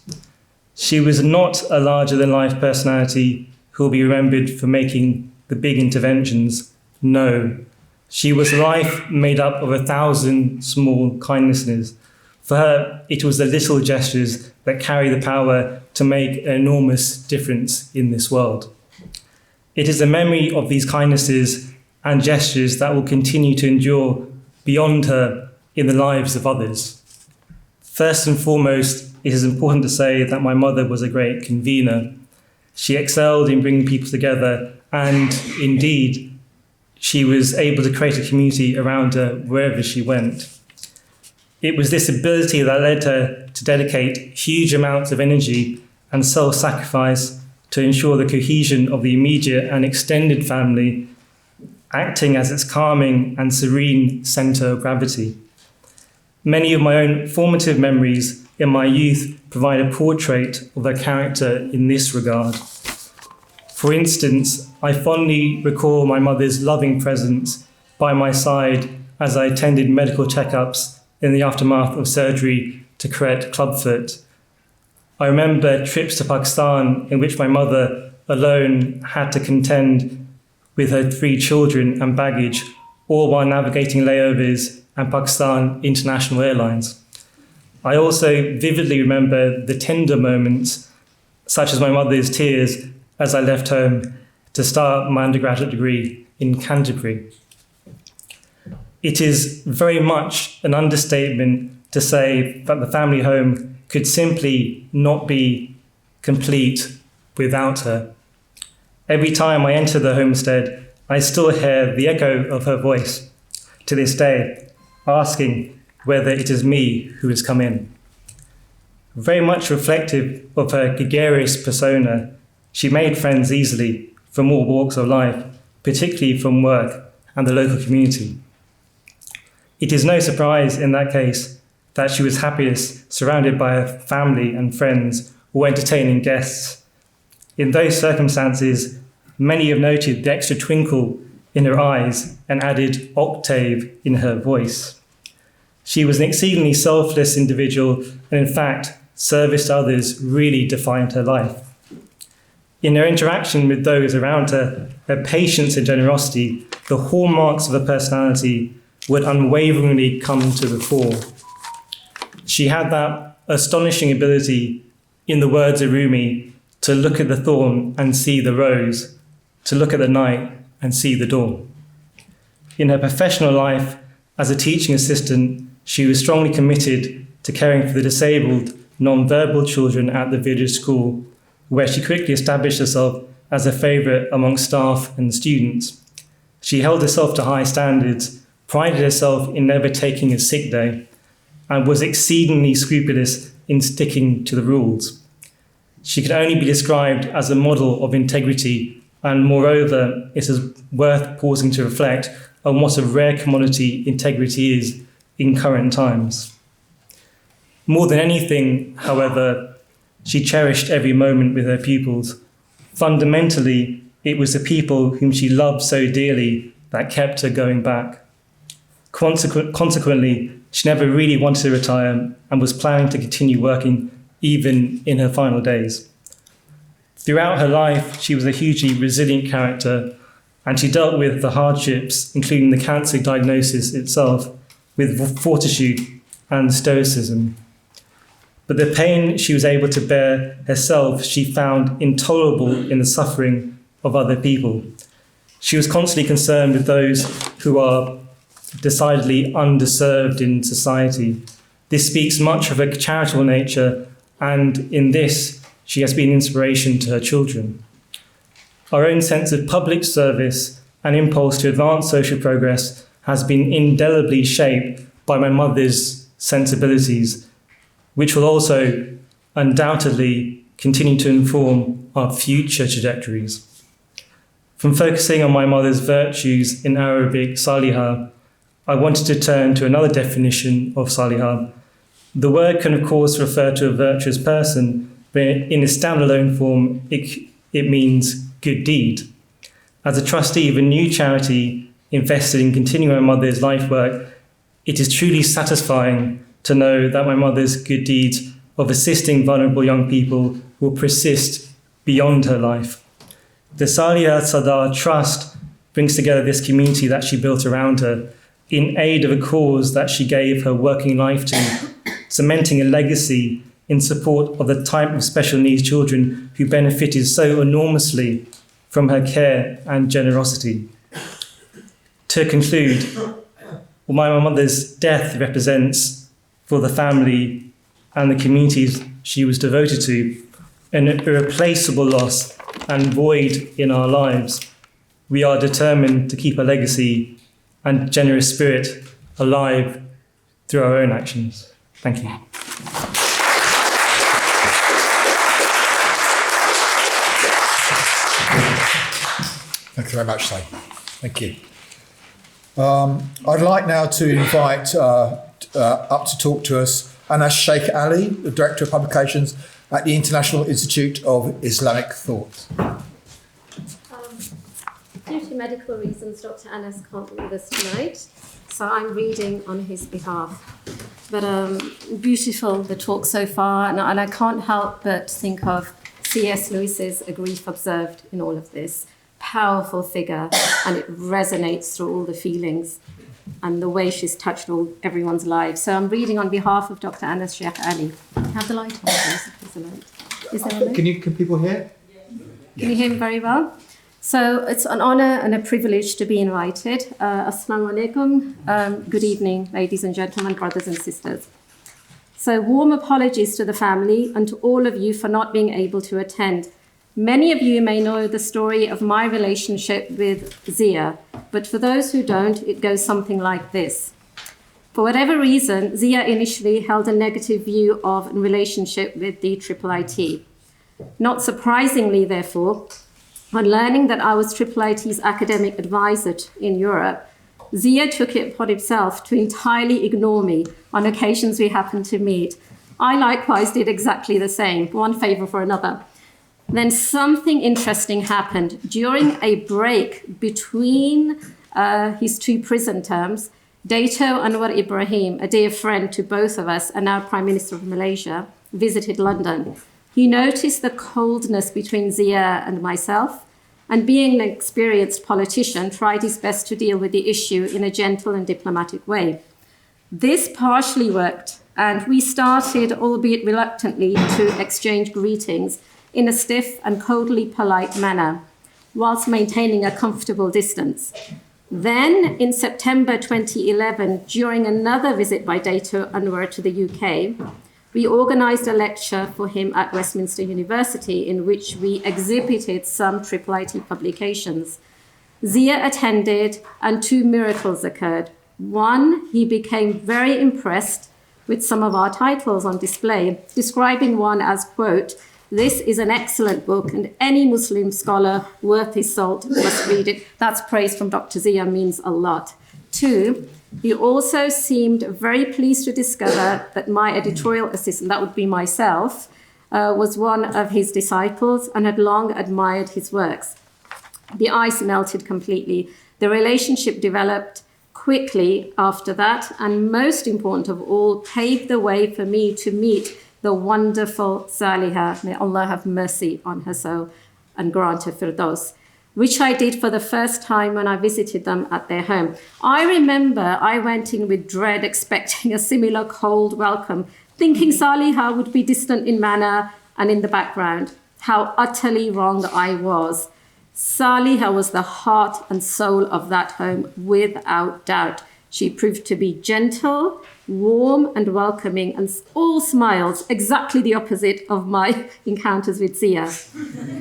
She was not a larger-than-life personality who will be remembered for making the big interventions. No, she was life made up of 1,000 small kindnesses. For her, it was the little gestures that carry the power to make an enormous difference in this world. It is the memory of these kindnesses and gestures that will continue to endure beyond her in the lives of others. First and foremost, it is important to say that my mother was a great convener. She excelled in bringing people together, and indeed, she was able to create a community around her wherever she went. It was this ability that led her to dedicate huge amounts of energy and self-sacrifice to ensure the cohesion of the immediate and extended family, acting as its calming and serene centre of gravity. Many of my own formative memories in my youth provide a portrait of her character in this regard. For instance, I fondly recall my mother's loving presence by my side as I attended medical checkups in the aftermath of surgery to correct clubfoot. I remember trips to Pakistan in which my mother alone had to contend with her 3 children and baggage, all while navigating layovers and Pakistan International Airlines. I also vividly remember the tender moments, such as my mother's tears as I left home to start my undergraduate degree in Canterbury. It is very much an understatement to say that the family home could simply not be complete without her. Every time I enter the homestead, I still hear the echo of her voice to this day, asking whether it is me who has come in. Very much reflective of her gregarious persona, she made friends easily from all walks of life, particularly from work and the local community. It is no surprise in that case that she was happiest surrounded by her family and friends or entertaining guests. In those circumstances, many have noted the extra twinkle in her eyes and added octave in her voice. She was an exceedingly selfless individual, and in fact, service to others really defined her life. In her interaction with those around her, her patience and generosity, the hallmarks of her personality, would unwaveringly come to the fore. She had that astonishing ability, in the words of Rumi, to look at the thorn and see the rose, to look at the night and see the dawn. In her professional life, as a teaching assistant, she was strongly committed to caring for the disabled, non-verbal children at the village school, where she quickly established herself as a favourite amongst staff and students. She held herself to high standards, prided herself in never taking a sick day, and was exceedingly scrupulous in sticking to the rules. She could only be described as a model of integrity, and moreover, it is worth pausing to reflect on what a rare commodity integrity is in current times. More than anything, however, she cherished every moment with her pupils. Fundamentally, it was the people whom she loved so dearly that kept her going back. Consequently, she never really wanted to retire and was planning to continue working even in her final days. Throughout her life, she was a hugely resilient character, and she dealt with the hardships, including the cancer diagnosis itself, with fortitude and stoicism. But the pain she was able to bear herself, she found intolerable in the suffering of other people. She was constantly concerned with those who are decidedly underserved in society. This speaks much of her charitable nature, and in this, she has been inspiration to her children. Our own sense of public service and impulse to advance social progress has been indelibly shaped by my mother's sensibilities, which will also undoubtedly continue to inform our future trajectories. From focusing on my mother's virtues in Arabic, Saliha, I wanted to turn to another definition of Saliha. The word can, of course, refer to a virtuous person, but in a standalone form, it means good deed. As a trustee of a new charity invested in continuing my mother's life work, it is truly satisfying to know that my mother's good deeds of assisting vulnerable young people will persist beyond her life. The Saliha Sardar Trust brings together this community that she built around her in aid of a cause that she gave her working life to, cementing a legacy in support of the type of special needs children who benefited so enormously from her care and generosity. To conclude, my mother's death represents for the family and the communities she was devoted to an irreplaceable loss and void in our lives. We are determined to keep her legacy and generous spirit alive through our own actions. Thank you. Thank you very much, Say. Thank you. I'd like now to invite up to talk to us Anas Sheikh Ali, the Director of Publications at the International Institute of Islamic Thought. Due to medical reasons, Dr. Anas can't be with us tonight, so I'm reading on his behalf. But beautiful, the talk so far, and I can't help but think of C.S. Lewis's A Grief Observed in all of this. Powerful figure, and it resonates through all the feelings and the way she's touched everyone's lives. So I'm reading on behalf of Dr. Anas Sheikh Ali. Have the light on, please. Is there a light? Is there a light? Can people hear? Can you hear me very well? So it's an honour and a privilege to be invited. Assalamu alaikum. Good evening, ladies and gentlemen, brothers and sisters. So warm apologies to the family and to all of you for not being able to attend. Many of you may know the story of my relationship with Zia, but for those who don't, it goes something like this. For whatever reason, Zia initially held a negative view of relationship with the IIIT. Not surprisingly, therefore, on learning that I was IIIT's academic advisor in Europe, Zia took it upon himself to entirely ignore me on occasions we happened to meet. I likewise did exactly the same, one favour for another. Then something interesting happened. During a break between his two prison terms, Dato Anwar Ibrahim, a dear friend to both of us and now Prime Minister of Malaysia, visited London. He noticed the coldness between Zia and myself, and being an experienced politician, tried his best to deal with the issue in a gentle and diplomatic way. This partially worked, and we started, albeit reluctantly, to exchange greetings in a stiff and coldly polite manner, whilst maintaining a comfortable distance. Then, in September 2011, during another visit by Dato Anwar to the UK, we organised a lecture for him at Westminster University in which we exhibited some IIIT publications. Zia attended and 2 miracles occurred. One, he became very impressed with some of our titles on display, describing one as, quote, "This is an excellent book and any Muslim scholar worth his salt must read it." That's praise from Dr. Zia, means a lot. 2, he also seemed very pleased to discover that my editorial assistant, that would be myself, was one of his disciples and had long admired his works. The ice melted completely. The relationship developed quickly after that, and most important of all, paved the way for me to meet the wonderful Saliha. May Allah have mercy on her soul and grant her firdaus, which I did for the first time when I visited them at their home. I remember I went in with dread, expecting a similar cold welcome, thinking Saliha would be distant in manner and in the background. How utterly wrong I was. Saliha was the heart and soul of that home, without doubt. She proved to be gentle, warm and welcoming and all smiles, exactly the opposite of my encounters with Zia.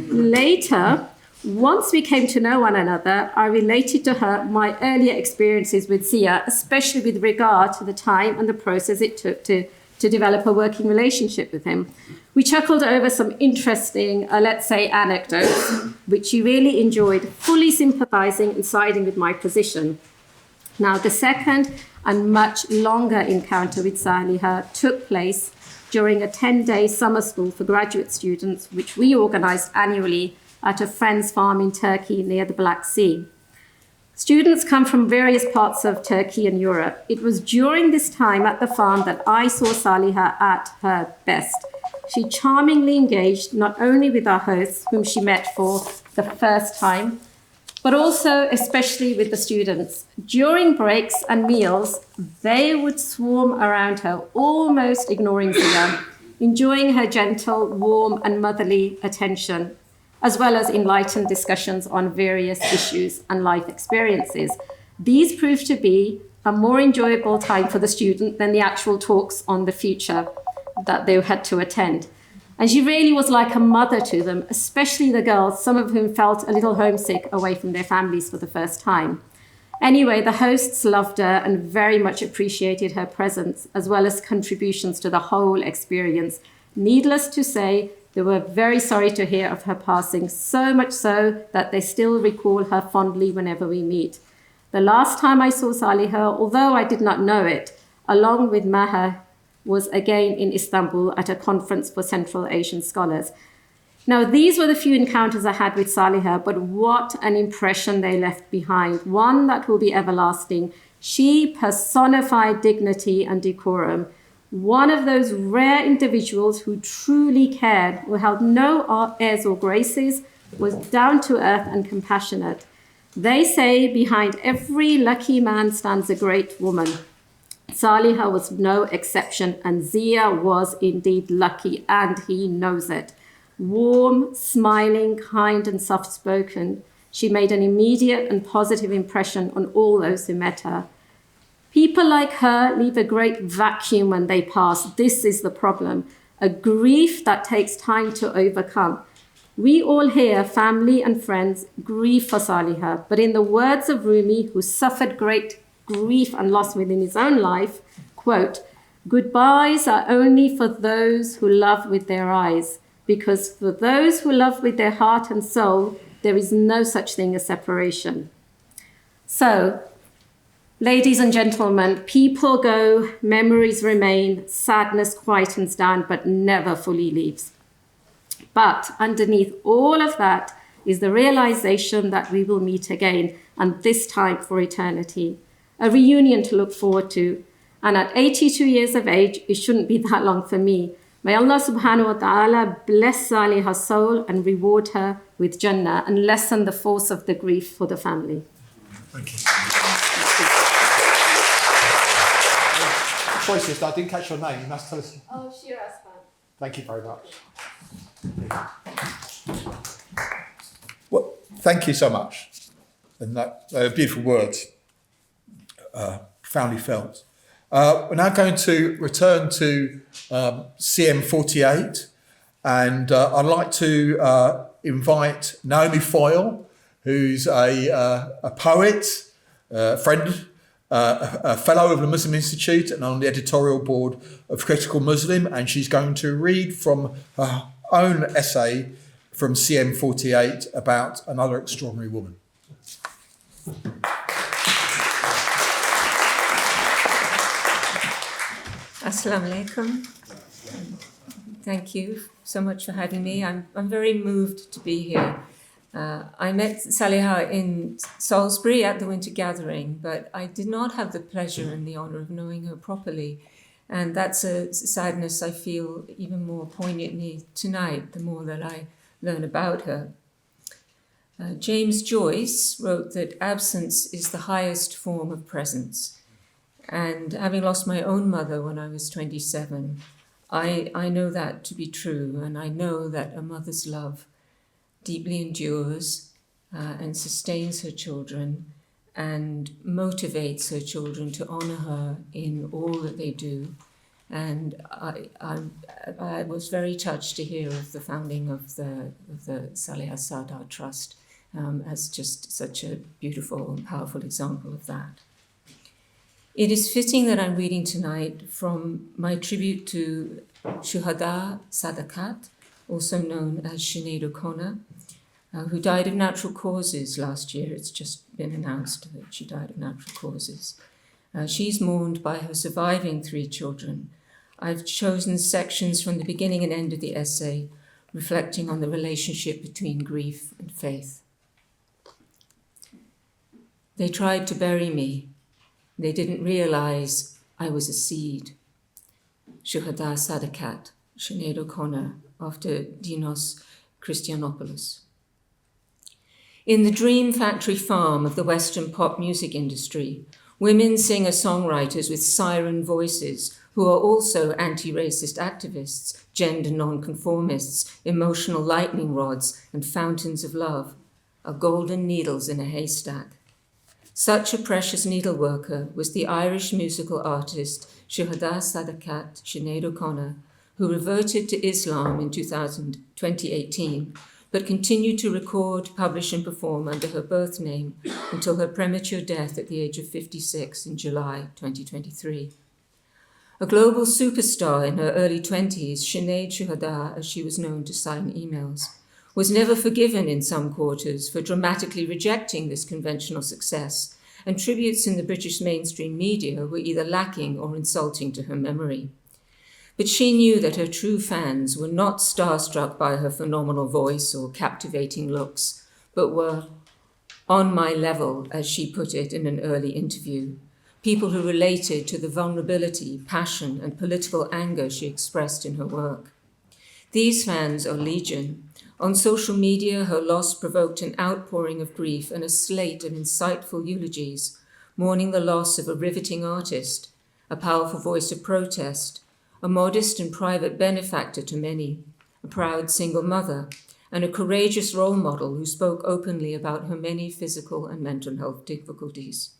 Later, once we came to know one another, I related to her my earlier experiences with Zia, especially with regard to the time and the process it took to develop a working relationship with him. We chuckled over some interesting, let's say, anecdotes, which she really enjoyed, fully sympathizing and siding with my position. Now, the second and much longer encounter with Saliha took place during a 10-day summer school for graduate students, which we organized annually at a friend's farm in Turkey near the Black Sea. Students come from various parts of Turkey and Europe. It was during this time at the farm that I saw Saliha at her best. She charmingly engaged not only with our hosts, whom she met for the first time, but also especially with the students. During breaks and meals, they would swarm around her, almost ignoring Zia, enjoying her gentle, warm and motherly attention, as well as enlightened discussions on various issues and life experiences. These proved to be a more enjoyable time for the student than the actual talks on the future that they had to attend. And she really was like a mother to them, especially the girls, some of whom felt a little homesick away from their families for the first time. Anyway, the hosts loved her and very much appreciated her presence, as well as contributions to the whole experience. Needless to say, they were very sorry to hear of her passing, so much so that they still recall her fondly whenever we meet. The last time I saw Saliha, although I did not know it, along with Maha, was again in Istanbul at a conference for Central Asian scholars. Now, these were the few encounters I had with Saliha, but what an impression they left behind, one that will be everlasting. She personified dignity and decorum, one of those rare individuals who truly cared, who held no airs or graces, was down to earth and compassionate. They say behind every lucky man stands a great woman. Saliha was no exception, and Zia was indeed lucky, and he knows it. Warm, smiling, kind, and soft-spoken, she made an immediate and positive impression on all those who met her. People like her leave a great vacuum when they pass. This is the problem, a grief that takes time to overcome. We all here, family and friends, grieve for Saliha, but in the words of Rumi, who suffered great grief and loss within his own life, quote, "Goodbyes are only for those who love with their eyes, because for those who love with their heart and soul, there is no such thing as separation." So, ladies and gentlemen, people go, memories remain, sadness quietens down, but never fully leaves. But underneath all of that is the realization that we will meet again, and this time for eternity. A reunion to look forward to. And at 82 years of age, it shouldn't be that long for me. May Allah subhanahu wa ta'ala bless Saliha's soul and reward her with Jannah and lessen the force of the grief for the family. Thank you. Sorry, sister, I didn't catch your name. You must tell us. Oh, Shiraz Khan. Thank you very much. Well, thank you so much. And that beautiful words, profoundly felt. We're now going to return to CM48, and I'd like to invite Naomi Foyle, who's a poet, friend, a fellow of the Muslim Institute and on the editorial board of Critical Muslim, and she's going to read from her own essay from CM48 about another extraordinary woman. Assalamu alaikum. Thank you so much for having me. I'm very moved to be here. I met Saliha in Salisbury at the Winter Gathering, but I did not have the pleasure and the honour of knowing her properly. And that's a sadness I feel even more poignantly tonight, the more that I learn about her. James Joyce wrote that absence is the highest form of presence. And having lost my own mother when I was 27, I know that to be true, and I know that a mother's love deeply endures and sustains her children and motivates her children to honour her in all that they do. And I was very touched to hear of the founding of the Saliha Sardar Trust as just such a beautiful and powerful example of that. It is fitting that I'm reading tonight from my tribute to Shuhada Sadakat, also known as Sinead O'Connor, who died of natural causes last year. It's just been announced that she died of natural causes. She's mourned by her surviving 3 children. I've chosen sections from the beginning and end of the essay, reflecting on the relationship between grief and faith. They tried to bury me. They didn't realize I was a seed. Shuhada Sadakat, Sinead O'Connor, after Dinos Christianopoulos. In the dream factory farm of the Western pop music industry, women singer-songwriters with siren voices who are also anti-racist activists, gender non-conformists, emotional lightning rods, and fountains of love are golden needles in a haystack. Such a precious needleworker was the Irish musical artist Shuhada Sadakat Sinead O'Connor, who reverted to Islam in 2018, but continued to record, publish, and perform under her birth name until her premature death at the age of 56 in July 2023. A global superstar in her early 20s, Sinead Shuhada, as she was known to sign emails, was never forgiven in some quarters for dramatically rejecting this conventional success, and tributes in the British mainstream media were either lacking or insulting to her memory. But she knew that her true fans were not starstruck by her phenomenal voice or captivating looks, but were on my level, as she put it in an early interview, people who related to the vulnerability, passion, and political anger she expressed in her work. These fans are legion. On social media, her loss provoked an outpouring of grief and a slate of insightful eulogies, mourning the loss of a riveting artist, a powerful voice of protest, a modest and private benefactor to many, a proud single mother, and a courageous role model who spoke openly about her many physical and mental health difficulties.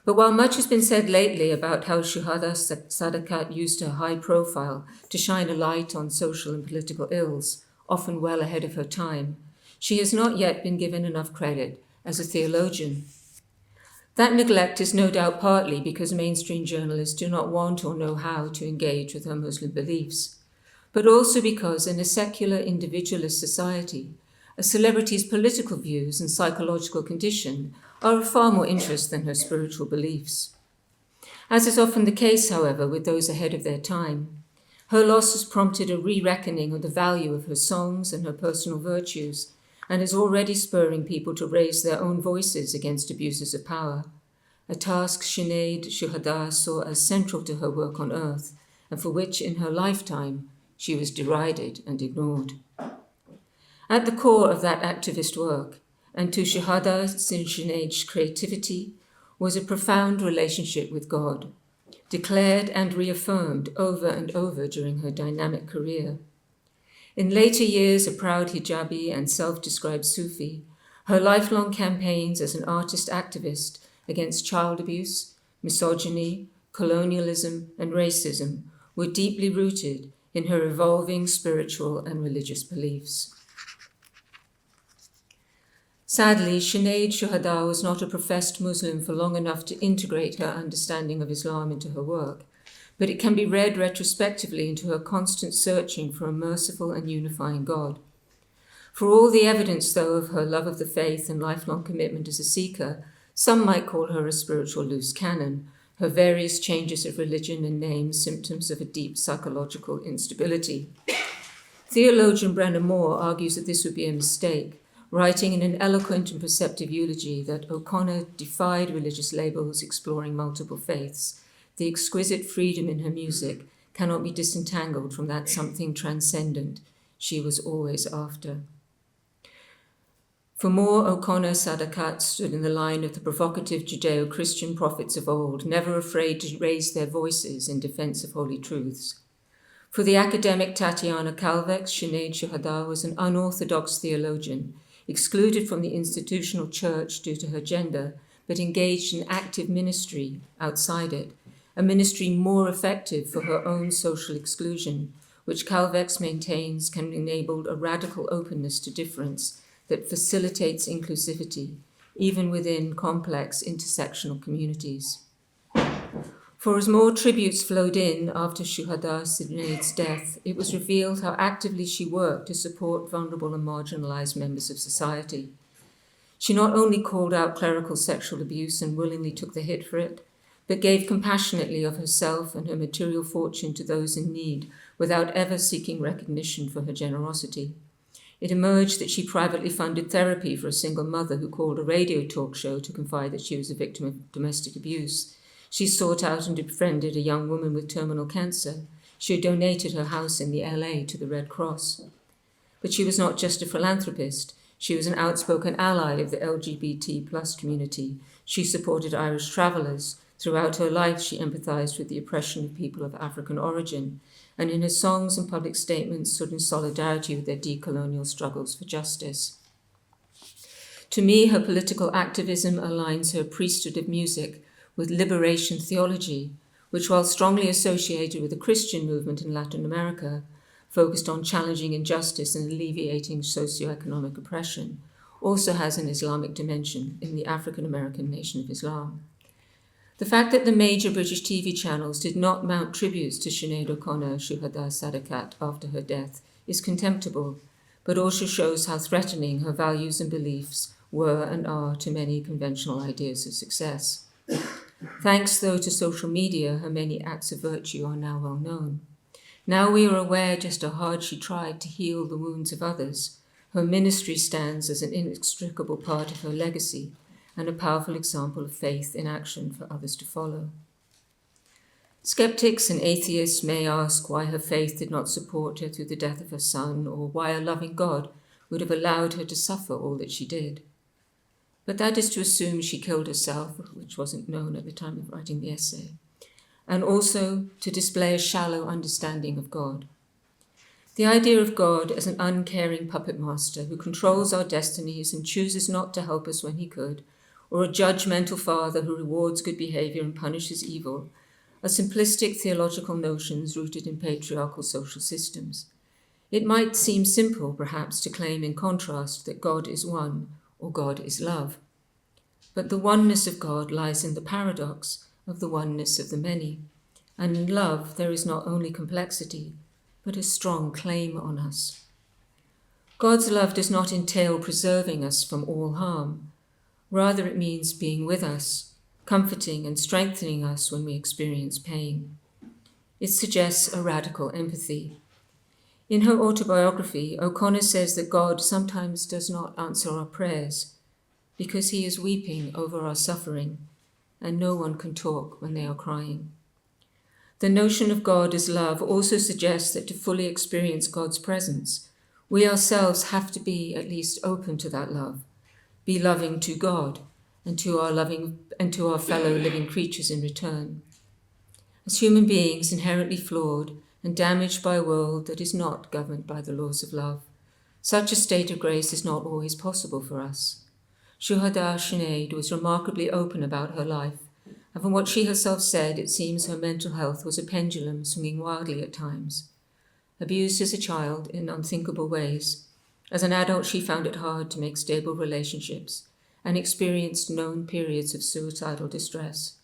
But while much has been said lately about how Shuhada Sadakat used her high profile to shine a light on social and political ills, often well ahead of her time, she has not yet been given enough credit as a theologian. That neglect is no doubt partly because mainstream journalists do not want or know how to engage with her Muslim beliefs, but also because in a secular individualist society, a celebrity's political views and psychological condition are of far more interest than her spiritual beliefs. As is often the case, however, with those ahead of their time, her loss has prompted a re-reckoning of the value of her songs and her personal virtues, and is already spurring people to raise their own voices against abuses of power, a task Sinead Shuhada saw as central to her work on earth, and for which in her lifetime she was derided and ignored. At the core of that activist work, and to Shuhada Sinead's creativity, was a profound relationship with God, declared and reaffirmed over and over during her dynamic career. In later years, a proud hijabi and self-described Sufi, her lifelong campaigns as an artist activist against child abuse, misogyny, colonialism, and racism were deeply rooted in her evolving spiritual and religious beliefs. Sadly, Sinead Shuhada was not a professed Muslim for long enough to integrate her understanding of Islam into her work, but it can be read retrospectively into her constant searching for a merciful and unifying God. For all the evidence, though, of her love of the faith and lifelong commitment as a seeker, some might call her a spiritual loose cannon, her various changes of religion and names symptoms of a deep psychological instability. Theologian Brennan Moore argues that this would be a mistake, writing in an eloquent and perceptive eulogy that O'Connor defied religious labels, exploring multiple faiths. The exquisite freedom in her music cannot be disentangled from that something transcendent she was always after. For Moore, O'Connor Sadakat stood in the line of the provocative Judeo-Christian prophets of old, never afraid to raise their voices in defense of holy truths. For the academic Tatiana Calvex, Sinead Shuhada was an unorthodox theologian, excluded from the institutional church due to her gender, but engaged in active ministry outside it, a ministry more effective for her own social exclusion, which Calvex maintains can enable a radical openness to difference that facilitates inclusivity, even within complex intersectional communities. For as more tributes flowed in after Shuhada Sinead's death, it was revealed how actively she worked to support vulnerable and marginalized members of society. She not only called out clerical sexual abuse and willingly took the hit for it, but gave compassionately of herself and her material fortune to those in need without ever seeking recognition for her generosity. It emerged that she privately funded therapy for a single mother who called a radio talk show to confide that she was a victim of domestic abuse. She sought out and befriended a young woman with terminal cancer. She had donated her house in the LA to the Red Cross. But she was not just a philanthropist. She was an outspoken ally of the LGBT+ community. She supported Irish travellers. Throughout her life, she empathized with the oppression of people of African origin, and in her songs and public statements stood in solidarity with their decolonial struggles for justice. To me, her political activism aligns her priesthood of music with liberation theology, which, while strongly associated with the Christian movement in Latin America, focused on challenging injustice and alleviating socioeconomic oppression, also has an Islamic dimension in the African American Nation of Islam. The fact that the major British TV channels did not mount tributes to Sinead O'Connor Shuhada Sadakat after her death is contemptible, but also shows how threatening her values and beliefs were and are to many conventional ideas of success. Thanks, though, to social media, her many acts of virtue are now well known. Now we are aware just how hard she tried to heal the wounds of others. Her ministry stands as an inextricable part of her legacy and a powerful example of faith in action for others to follow. Skeptics and atheists may ask why her faith did not support her through the death of her son, or why a loving God would have allowed her to suffer all that she did. But that is to assume she killed herself, which wasn't known at the time of writing the essay, and also to display a shallow understanding of God. The idea of God as an uncaring puppet master who controls our destinies and chooses not to help us when he could, or a judgmental father who rewards good behavior and punishes evil, are simplistic theological notions rooted in patriarchal social systems. It might seem simple, perhaps, to claim in contrast that God is one, or God is love. But the oneness of God lies in the paradox of the oneness of the many. And in love, there is not only complexity, but a strong claim on us. God's love does not entail preserving us from all harm. Rather, it means being with us, comforting and strengthening us when we experience pain. It suggests a radical empathy. In her autobiography, O'Connor says that God sometimes does not answer our prayers because he is weeping over our suffering, and no one can talk when they are crying. The notion of God as love also suggests that to fully experience God's presence, we ourselves have to be at least open to that love, be loving to God and to our fellow living creatures in return. As human beings inherently flawed and damaged by a world that is not governed by the laws of love, such a state of grace is not always possible for us. Shuhada Sinead was remarkably open about her life and from what she herself said, it seems her mental health was a pendulum swinging wildly at times. Abused as a child in unthinkable ways, as an adult she found it hard to make stable relationships and experienced known periods of suicidal distress.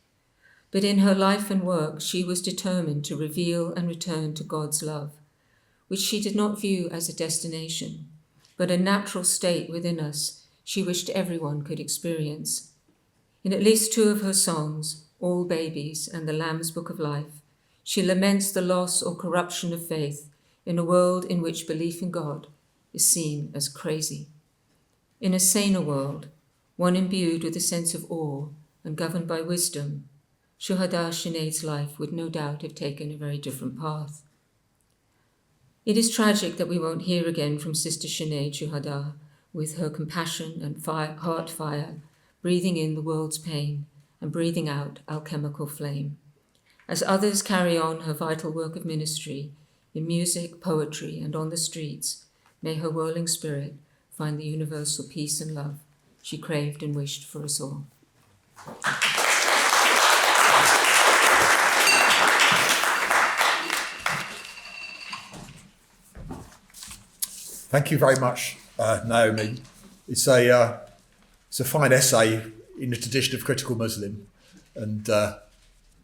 But in her life and work, she was determined to reveal and return to God's love, which she did not view as a destination, but a natural state within us she wished everyone could experience. In at least 2 of her songs, All Babies and The Lamb's Book of Life, she laments the loss or corruption of faith in a world in which belief in God is seen as crazy. In a saner world, one imbued with a sense of awe and governed by wisdom, Shuhada Sinead's life would no doubt have taken a very different path. It is tragic that we won't hear again from Sister Sinead Shuhada with her compassion and heart fire, breathing in the world's pain and breathing out alchemical flame. As others carry on her vital work of ministry in music, poetry, and on the streets, may her whirling spirit find the universal peace and love she craved and wished for us all. Thank you very much, Naomi. It's a fine essay in the tradition of critical Muslim, and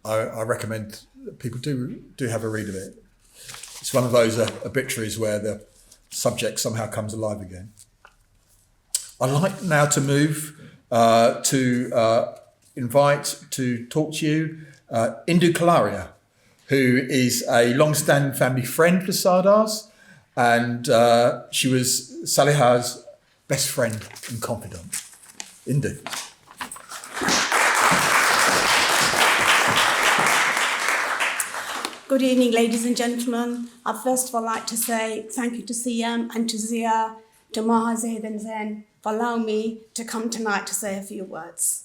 I recommend that people do have a read of it. It's one of those obituaries where the subject somehow comes alive again. I'd like now to move to invite to talk to you Indu Kalaria, who is a long-standing family friend for Sardar's, and she was Saliha's best friend and confidant. Indu. Good evening, ladies and gentlemen. I'd first of all like to say thank you to CM and to Zia, to Maha Zaid and Zen for allowing me to come tonight to say a few words.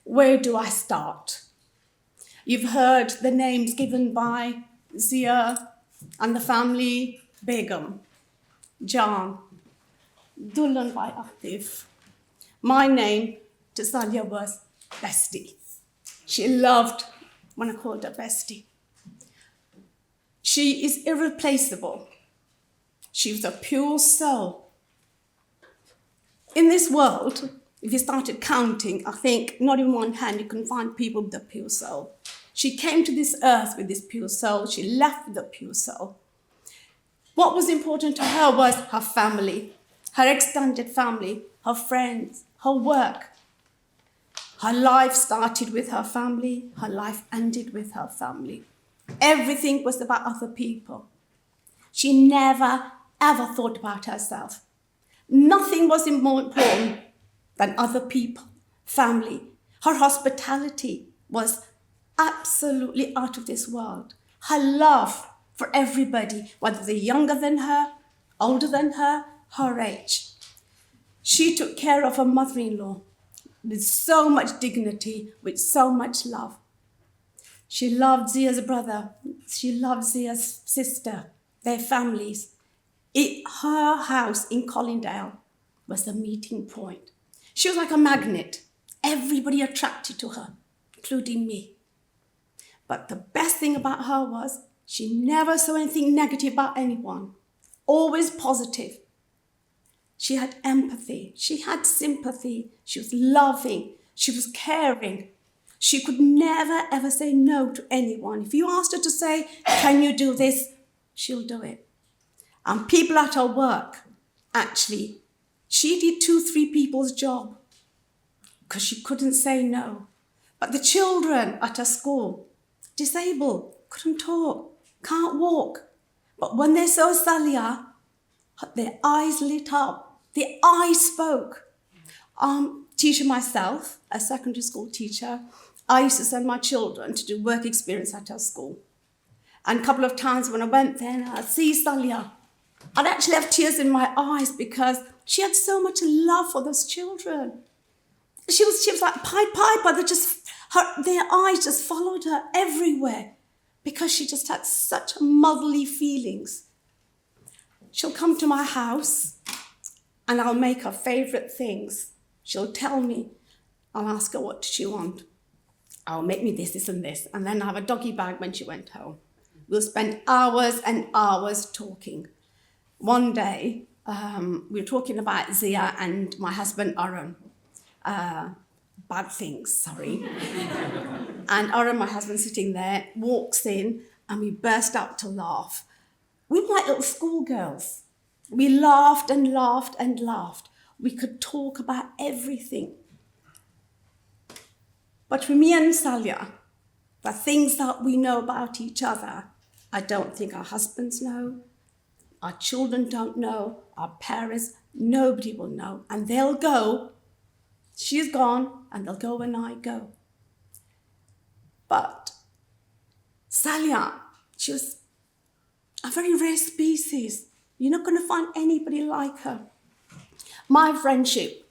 Where do I start? You've heard the names given by Zia and the family, Begum, Jan, Dulhan by Atif. My name to Saliha was Bestie. She loved when I called her Bestie. She is irreplaceable. She was a pure soul. In this world, if you started counting, I think not in one hand you can find people with a pure soul. She came to this earth with this pure soul. She left with a pure soul. What was important to her was her family, her extended family, her friends, her work. Her life started with her family. Her life ended with her family. Everything was about other people. She never, ever thought about herself. Nothing was more important than other people, family. Her hospitality was absolutely out of this world. Her love for everybody, whether they're younger than her, older than her, her age. She took care of her mother-in-law with so much dignity, with so much love. She loved Zia's brother. She loved Zia's sister, their families. Her house in Colindale was the meeting point. She was like a magnet. Everybody attracted to her, including me. But the best thing about her was she never saw anything negative about anyone, always positive. She had empathy. She had sympathy. She was loving. She was caring. She could never, ever say no to anyone. If you asked her to say, can you do this? She'll do it. And people at her work, actually, she did 2-3 people's job because she couldn't say no. But the children at her school, disabled, couldn't talk, can't walk. But when they saw Saliha, their eyes lit up, their eyes spoke. Teacher myself, a secondary school teacher, I used to send my children to do work experience at our school. And a couple of times when I went there and I'd see Saliha, I'd actually have tears in my eyes because she had so much love for those children. She was like Pied Piper. Their eyes just followed her everywhere because she just had such motherly feelings. She'll come to my house and I'll make her favourite things. She'll tell me. I'll ask her what she wants. Oh, make me this, this, and this. And then have a doggy bag when she went home. We'll spend hours and hours talking. One day, we were talking about Zia and my husband, Aaron. Bad things, sorry. And Aaron, my husband, sitting there, walks in, and we burst out to laugh. We were like little schoolgirls. We laughed and laughed and laughed. We could talk about everything. But for me and Saliha, the things that we know about each other, I don't think our husbands know, our children don't know, our parents, nobody will know. And they'll go, she's gone, and they'll go when I go. But Saliha, she was a very rare species. You're not going to find anybody like her. My friendship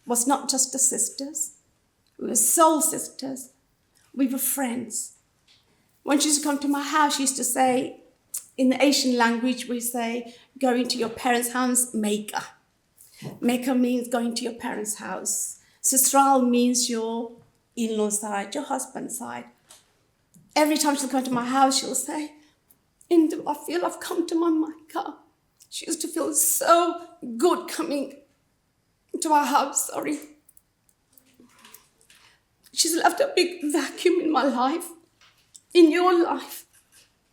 was not just the sisters. We were soul sisters. We were friends. When she used to come to my house, she used to say, in the Asian language, we say, going to your parents' house, Meka. Meka means going to your parents' house. Sistral means your in-law side, your husband's side. Every time she'll come to my house, she'll say, Indu, I feel I've come to my Mecca. She used to feel so good coming to our house, sorry. She's left a big vacuum in my life, in your life,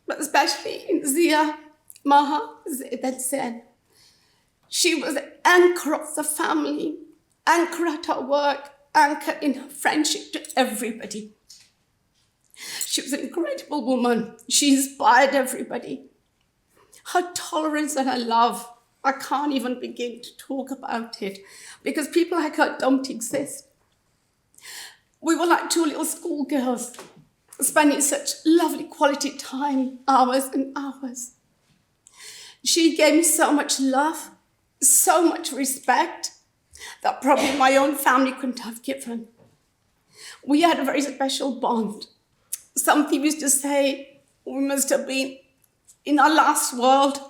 but especially in Zia, Maha, Zaid said. She was the anchor of the family, anchor at her work, anchor in her friendship to everybody. She was an incredible woman. She inspired everybody. Her tolerance and her love, I can't even begin to talk about it because people like her don't exist. We were like two little schoolgirls, spending such lovely quality time, hours and hours. She gave me so much love, so much respect, that probably my own family couldn't have given. We had a very special bond. Some people used to say we must have been in our last world.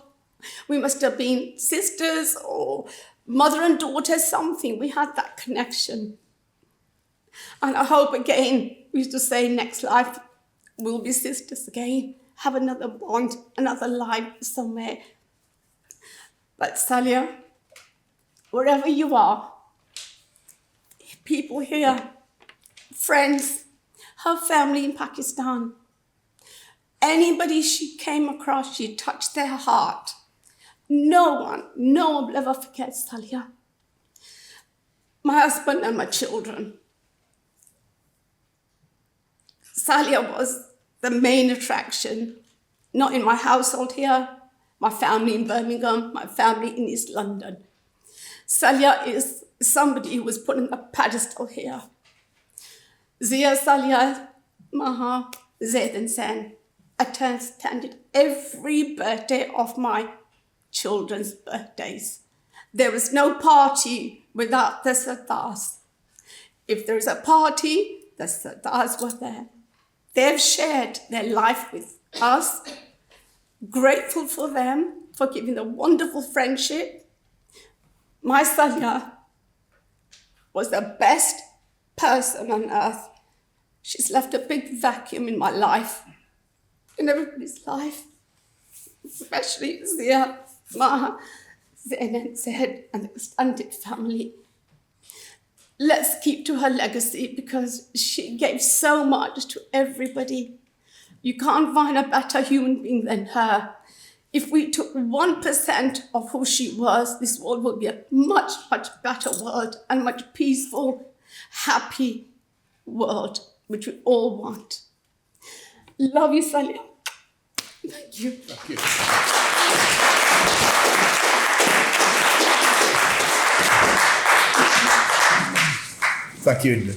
We must have been sisters or mother and daughter, something. We had that connection. And I hope again, we used to say next life, we'll be sisters again, have another bond, another life somewhere. But Saliha, wherever you are, people here, friends, her family in Pakistan, anybody she came across, she touched their heart. No one will ever forget Saliha. My husband and my children. Saliha was the main attraction, not in my household here, my family in Birmingham, my family in East London. Saliha is somebody who was put on a pedestal here. Zia, Saliha, Maha, Zaid and Sen attended every birthday of my children's birthdays. There was no party without the Sardars. If there is a party, the Sardars were there. They've shared their life with us. Grateful for them, for giving a wonderful friendship. My Saliha was the best person on earth. She's left a big vacuum in my life, in everybody's life, especially Zia, Maha, Zain and Zaid and the extended family. Let's keep to her legacy because she gave so much to everybody. You can't find a better human being than her. If we took 1% of who she was, this world would be a much, much better world and much peaceful, happy world, which we all want. Love you, Saliha. Thank you. Thank you. Thank you, Indu.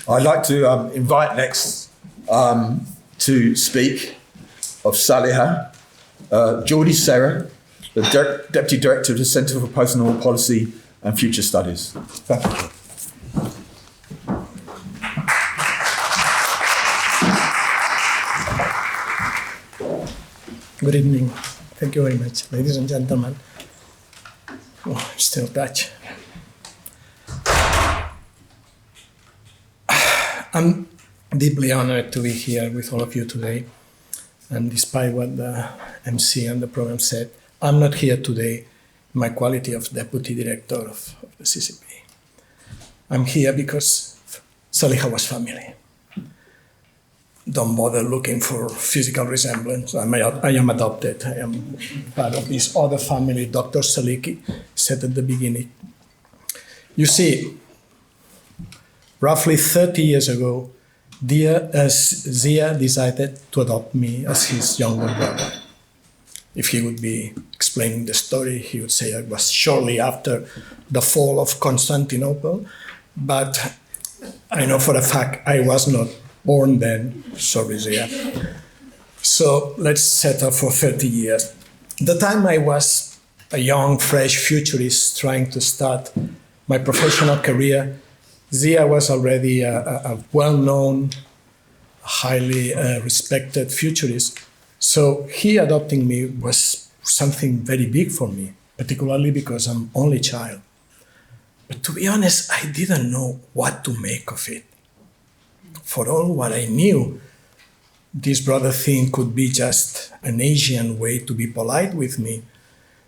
I'd like to invite next to speak of Saliha, Geordie Serra, the Deputy Director of the Centre for Post-War Policy and Future Studies. Thank you. Good evening. Thank you very much, ladies and gentlemen. Oh, I'm still Dutch. I'm deeply honored to be here with all of you today. And despite what the MC and the program said, I'm not here today in my quality of Deputy Director of the CCP. I'm here because Saliha was family. Don't bother looking for physical resemblance. I am adopted. I am part of this other family Dr. Saliki said at the beginning. You see, roughly 30 years ago, Zia decided to adopt me as his younger brother. If he would be explaining the story, he would say it was shortly after the fall of Constantinople, but I know for a fact I was not born then, sorry Zia. So let's settle for 30 years. The time I was a young, fresh futurist trying to start my professional career, Zia was already a well-known, highly respected futurist. So he adopting me was something very big for me, particularly because I'm only child. But to be honest, I didn't know what to make of it. For all what I knew, this brother thing could be just an Asian way to be polite with me.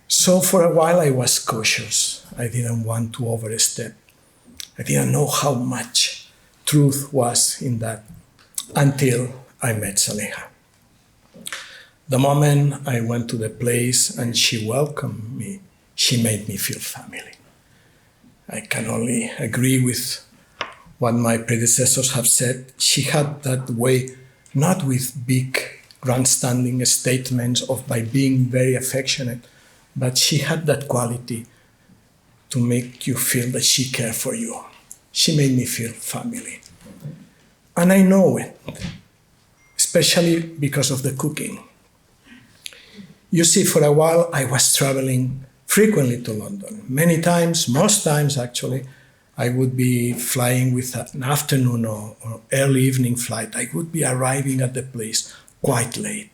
So for a while I was cautious. I didn't want to overstep. I didn't know how much truth was in that until I met Saliha. The moment I went to the place and she welcomed me, she made me feel family. I can only agree with what my predecessors have said. She had that way, not with big grandstanding statements of by being very affectionate, but she had that quality to make you feel that she cared for you. She made me feel family. And I know it, especially because of the cooking. You see, for a while I was traveling frequently to London. Many times, most times actually, I would be flying with an afternoon or early evening flight. I would be arriving at the place quite late.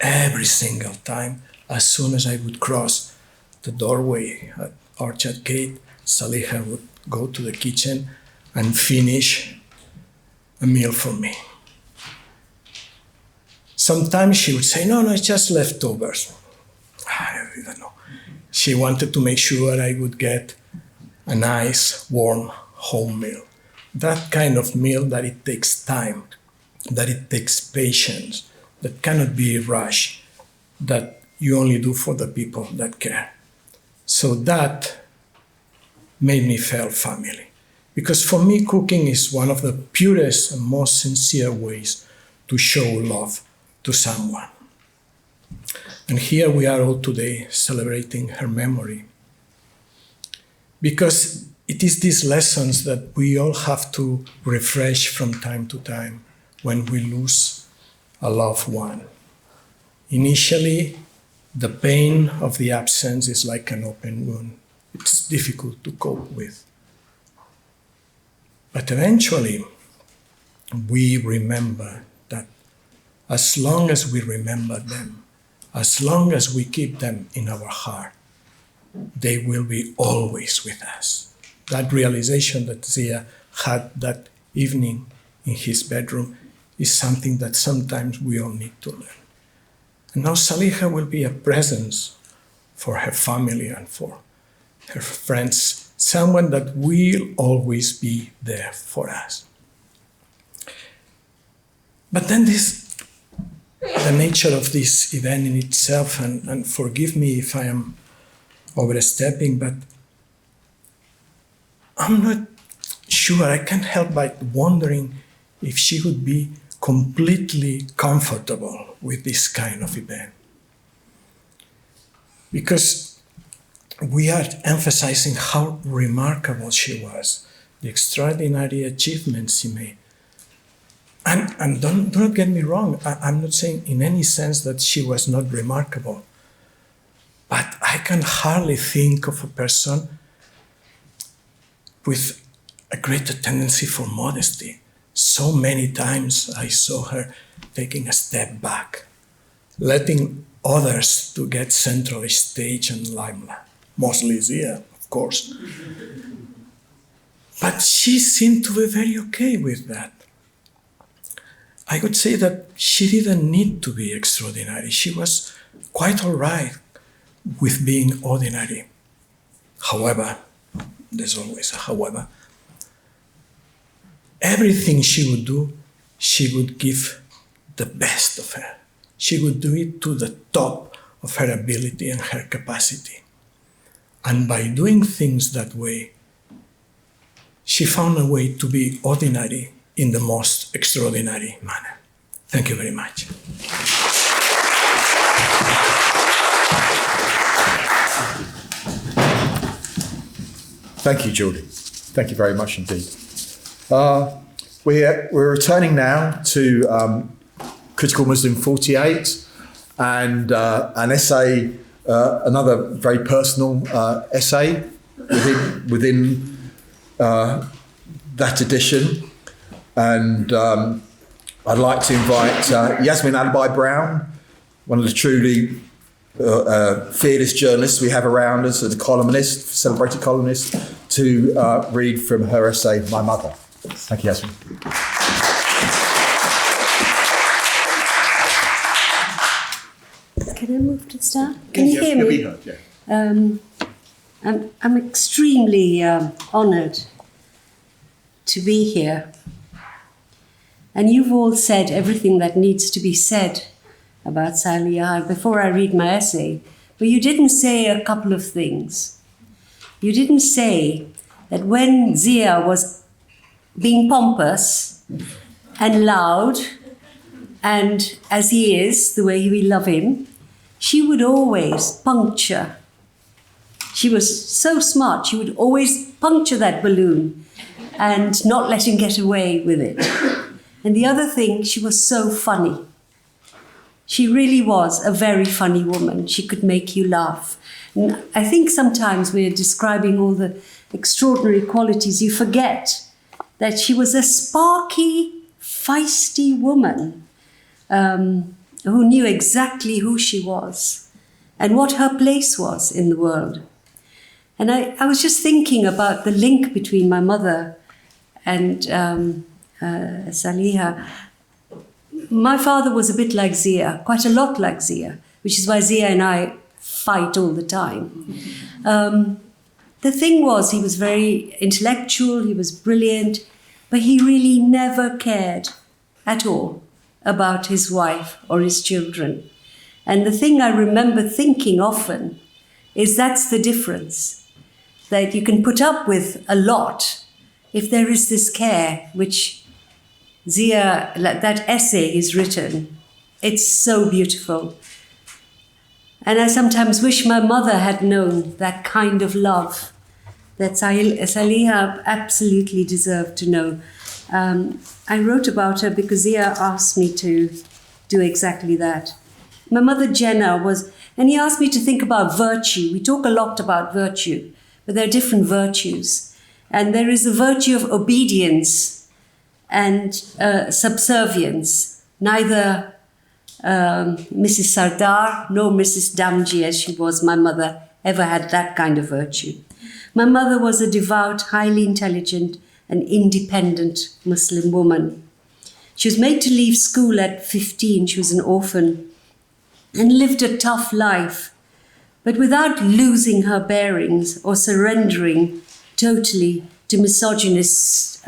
Every single time, as soon as I would cross the doorway at Orchard Gate, Saliha would go to the kitchen and finish a meal for me. Sometimes she would say, no, it's just leftovers. I don't know. She wanted to make sure I would get a nice, warm home meal. That kind of meal that it takes time, that it takes patience, that cannot be rushed, that you only do for the people that care. So that made me feel family. Because for me, cooking is one of the purest and most sincere ways to show love to someone. And here we are all today celebrating her memory. Because it is these lessons that we all have to refresh from time to time when we lose a loved one. Initially, the pain of the absence is like an open wound. It's difficult to cope with. But eventually, we remember that as long as we remember them, as long as we keep them in our heart, they will be always with us. That realization that Zia had that evening in his bedroom is something that sometimes we all need to learn. And now Saliha will be a presence for her family and for her friends, someone that will always be there for us. But then the nature of this event in itself, and forgive me if I am overstepping, but I'm not sure. I can't help but wondering if she would be completely comfortable with this kind of event. Because we are emphasizing how remarkable she was, the extraordinary achievements she made. And do not get me wrong, I'm not saying in any sense that she was not remarkable. But I can hardly think of a person with a greater tendency for modesty. So many times I saw her taking a step back, letting others to get central stage and limelight. Mostly Zia, of course. But she seemed to be very okay with that. I would say that she didn't need to be extraordinary. She was quite all right with being ordinary. However, there's always a however, everything she would do, she would give the best of her. She would do it to the top of her ability and her capacity. And by doing things that way, she found a way to be ordinary in the most extraordinary manner. Thank you very much. Thank you, Jordi. Thank you very much indeed. We're returning now to Critical Muslim 48 and an essay, another very personal essay within that edition. And I'd like to invite Yasmin Albai-Brown, one of the truly fearless journalists we have around us, and a columnist, celebrated columnist, to read from her essay, My Mother. Thank you, Yasmin. Can I move to start? Can you hear me? You'll be heard, yeah. I'm extremely honoured to be here. And you've all said everything that needs to be said about Saliha before I read my essay, but you didn't say a couple of things. You didn't say that when Zia was being pompous and loud, and as he is, the way we love him, she would always puncture. She was so smart, she would always puncture that balloon and not let him get away with it. And the other thing, she was so funny. She really was a very funny woman. She could make you laugh. And I think sometimes we're describing all the extraordinary qualities. You forget that she was a sparky, feisty woman who knew exactly who she was and what her place was in the world. And I was just thinking about the link between my mother and Saliha. My father was a bit like Zia, quite a lot like Zia, which is why Zia and I fight all the time. The thing was, he was very intellectual, he was brilliant, but he really never cared at all about his wife or his children. And the thing I remember thinking often is that's the difference, that you can put up with a lot if there is this care, which Zia, that essay is written. It's so beautiful. And I sometimes wish my mother had known that kind of love that Saliha absolutely deserved to know. I wrote about her because Zia asked me to do exactly that. My mother Jenna was, and he asked me to think about virtue. We talk a lot about virtue, but there are different virtues. And there is the virtue of obedience and subservience. Neither Mrs. Sardar nor Mrs. Damji, as she was my mother, ever had that kind of virtue. My mother was a devout, highly intelligent and independent Muslim woman. She was made to leave school at 15. She was an orphan and lived a tough life, but without losing her bearings or surrendering totally to misogynist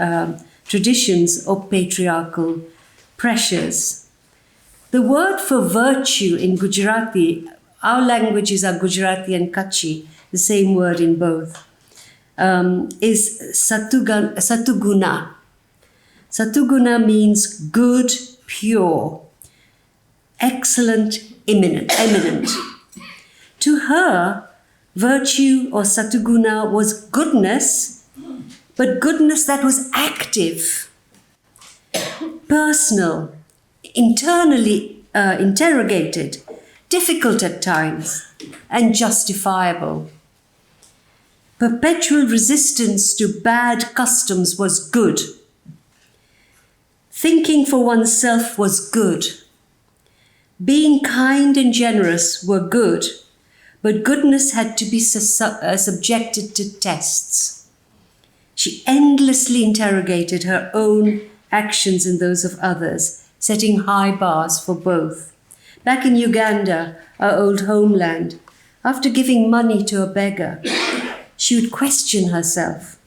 traditions or patriarchal pressures. The word for virtue in Gujarati, our languages are Gujarati and Kutchi, the same word in both, is satuguna. Satuguna means good, pure, excellent, eminent. To her, virtue or satuguna was goodness, but goodness that was active, personal, internally interrogated, difficult at times, and justifiable. Perpetual resistance to bad customs was good. Thinking for oneself was good. Being kind and generous were good, but goodness had to be subjected to tests. She endlessly interrogated her own actions and those of others, setting high bars for both. Back in Uganda, our old homeland, after giving money to a beggar, she would question herself.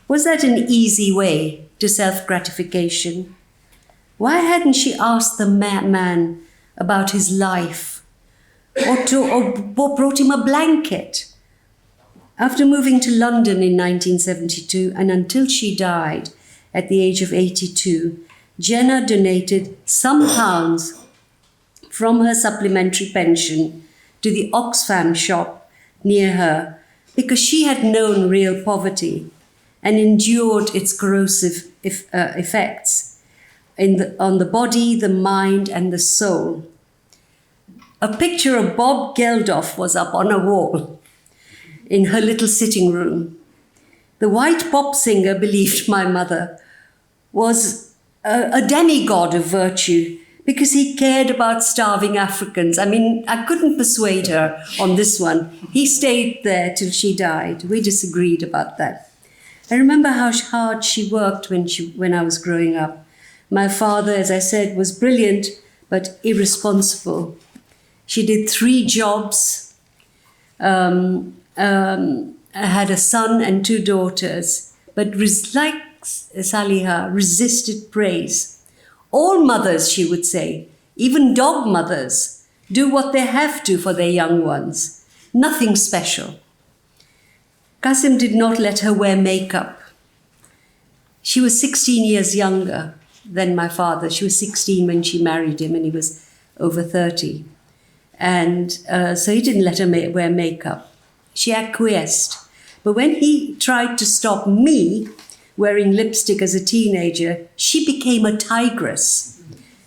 Was that an easy way to self-gratification? Why hadn't she asked the man about his life or brought him a blanket? After moving to London in 1972 and until she died at the age of 82, Jenna donated some pounds from her supplementary pension to the Oxfam shop near her because she had known real poverty and endured its corrosive effects on the body, the mind, and the soul. A picture of Bob Geldof was up on a wall in her little sitting room. The white pop singer believed my mother was a demigod of virtue because he cared about starving Africans. I mean, I couldn't persuade her on this one. He stayed there till she died. We disagreed about that. I remember how hard she worked when I was growing up. My father, as I said, was brilliant but irresponsible. She did 3 jobs, had a son and 2 daughters, but like Saliha, resisted praise. All mothers, she would say, even dog mothers, do what they have to for their young ones. Nothing special. Qasim did not let her wear makeup. She was 16 years younger than my father. She was 16 when she married him and he was over 30. And so he didn't let her wear makeup. She acquiesced. But when he tried to stop me wearing lipstick as a teenager, she became a tigress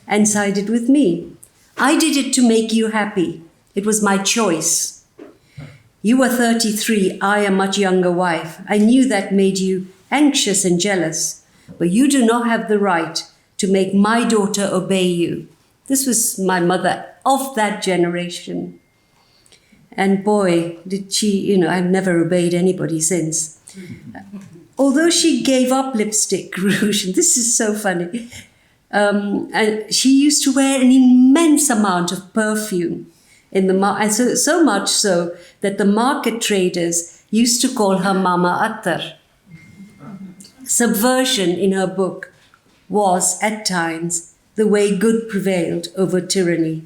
and sided with me. I did it to make you happy. It was my choice. You were 33, I a much younger wife. I knew that made you anxious and jealous, but you do not have the right to make my daughter obey you. This was my mother of that generation. And boy, did she, I've never obeyed anybody since. Although she gave up lipstick, rouge, and this is so funny, and she used to wear an immense amount of perfume in the and so much so that the market traders used to call her Mama Attar. Subversion in her book was, at times, the way good prevailed over tyranny.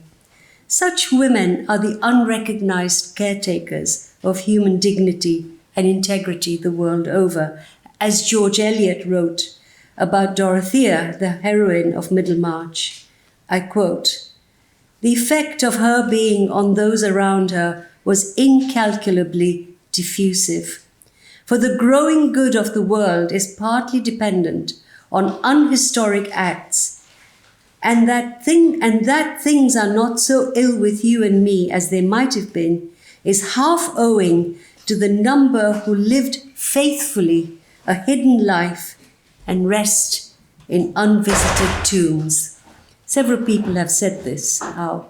Such women are the unrecognized caretakers of human dignity and integrity the world over, as George Eliot wrote about Dorothea, the heroine of Middlemarch. I quote, "The effect of her being on those around her was incalculably diffusive. For the growing good of the world is partly dependent on unhistoric acts, and that things are not so ill with you and me as they might have been is half owing to the number who lived faithfully a hidden life and rest in unvisited tombs." Several people have said this, how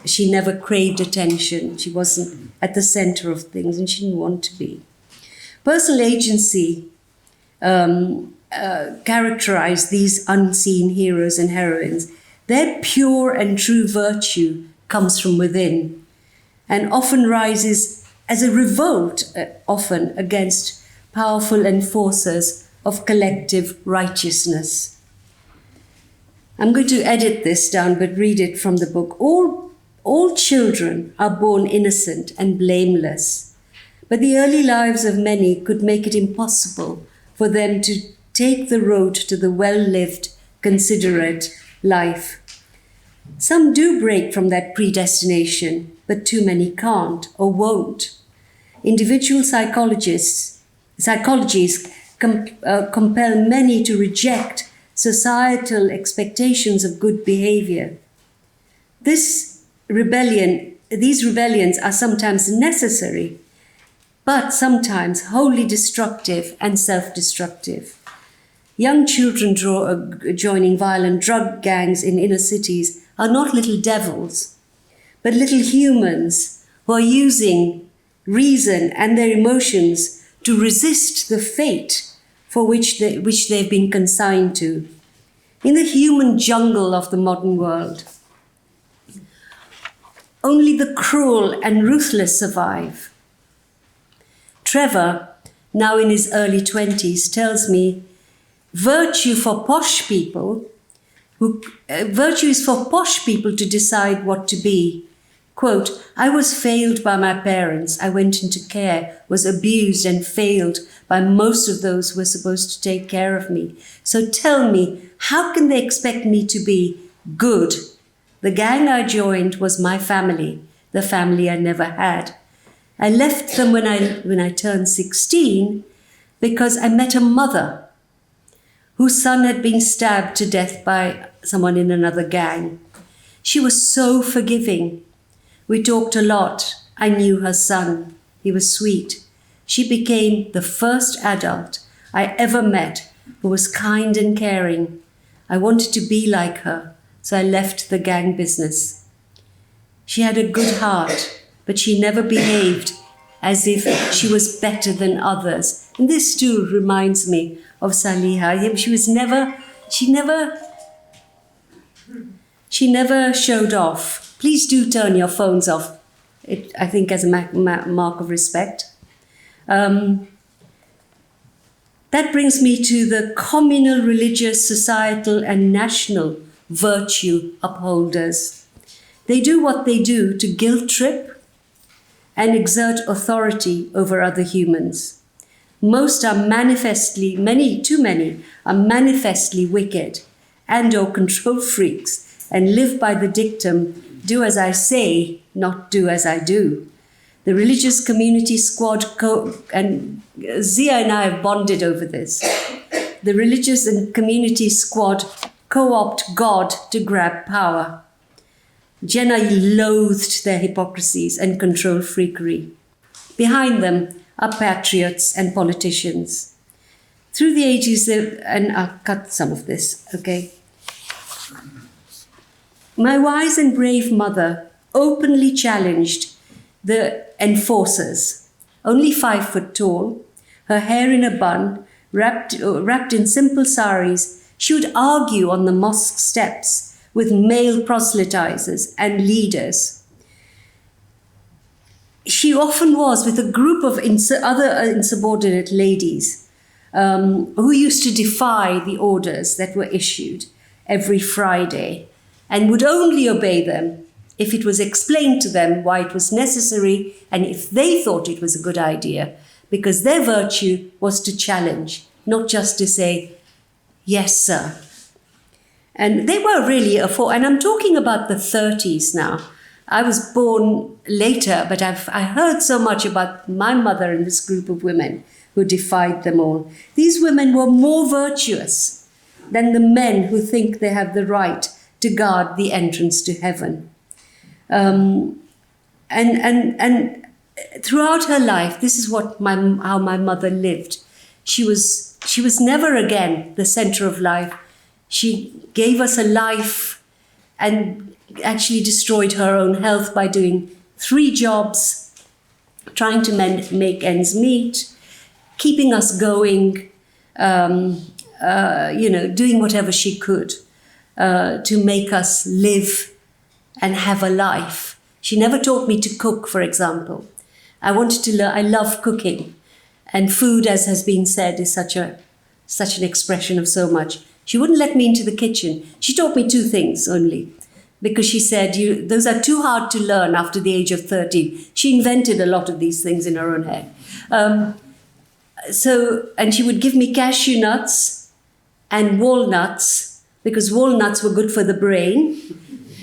she never craved attention, she wasn't at the center of things, and she didn't want to be. Personal agency characterized these unseen heroes and heroines. Their pure and true virtue comes from within and often rises as a revolt, often against powerful enforcers of collective righteousness. I'm going to edit this down, but read it from the book. All children are born innocent and blameless, but the early lives of many could make it impossible for them to take the road to the well-lived, considerate life. Some do break from that predestination, but too many can't or won't. Individual psychologies compel many to reject societal expectations of good behavior. These rebellions are sometimes necessary, but sometimes wholly destructive and self-destructive. Young children joining violent drug gangs in inner cities are not little devils. but little humans who are using reason and their emotions to resist the fate for which they've been consigned to. In the human jungle of the modern world, only the cruel and ruthless survive. Trevor, now in his early 20s, tells me virtue is for posh people to decide what to be. Quote, I was failed by my parents. I went into care, was abused and failed by most of those who were supposed to take care of me. So tell me, how can they expect me to be good? The gang I joined was my family, the family I never had. I left them when I turned 16 because I met a mother whose son had been stabbed to death by someone in another gang. She was so forgiving. We talked a lot. I knew her son. He was sweet. She became the first adult I ever met who was kind and caring. I wanted to be like her, so I left the gang business. She had a good heart, but she never behaved as if she was better than others. And this too reminds me of Saliha. She never showed off. Please do turn your phones off, I think as a mark of respect. That brings me to the communal, religious, societal, and national virtue upholders. They do what they do to guilt trip and exert authority over other humans. Most are manifestly, too many, are manifestly wicked and or control freaks and live by the dictum, do as I say, not do as I do. The religious community squad, and Zia and I have bonded over this. The religious and community squad co-opt God to grab power. Jenna loathed their hypocrisies and control freakery. Behind them are patriots and politicians. Through the ages, and I'll cut some of this, okay? My wise and brave mother openly challenged the enforcers, only 5 foot tall, her hair in a bun, wrapped in simple saris. She would argue on the mosque steps with male proselytizers and leaders. She often was with a group of other insubordinate ladies who used to defy the orders that were issued every Friday and would only obey them if it was explained to them why it was necessary and if they thought it was a good idea, because their virtue was to challenge, not just to say, yes, sir. And they were really and I'm talking about the 30s now. I was born later, but I heard so much about my mother and this group of women who defied them all. These women were more virtuous than the men who think they have the right to guard the entrance to heaven. And throughout her life, this is how my mother lived. She was never again the center of life. She gave us a life and actually destroyed her own health by doing 3 jobs, trying to make ends meet, keeping us going, doing whatever she could to make us live and have a life. She never taught me to cook, for example. I wanted to learn. I love cooking, and food, as has been said, is such an expression of so much. She wouldn't let me into the kitchen. She taught me 2 things only, because she said, those are too hard to learn after the age of 13. She invented a lot of these things in her own head. And she would give me cashew nuts and walnuts, because walnuts were good for the brain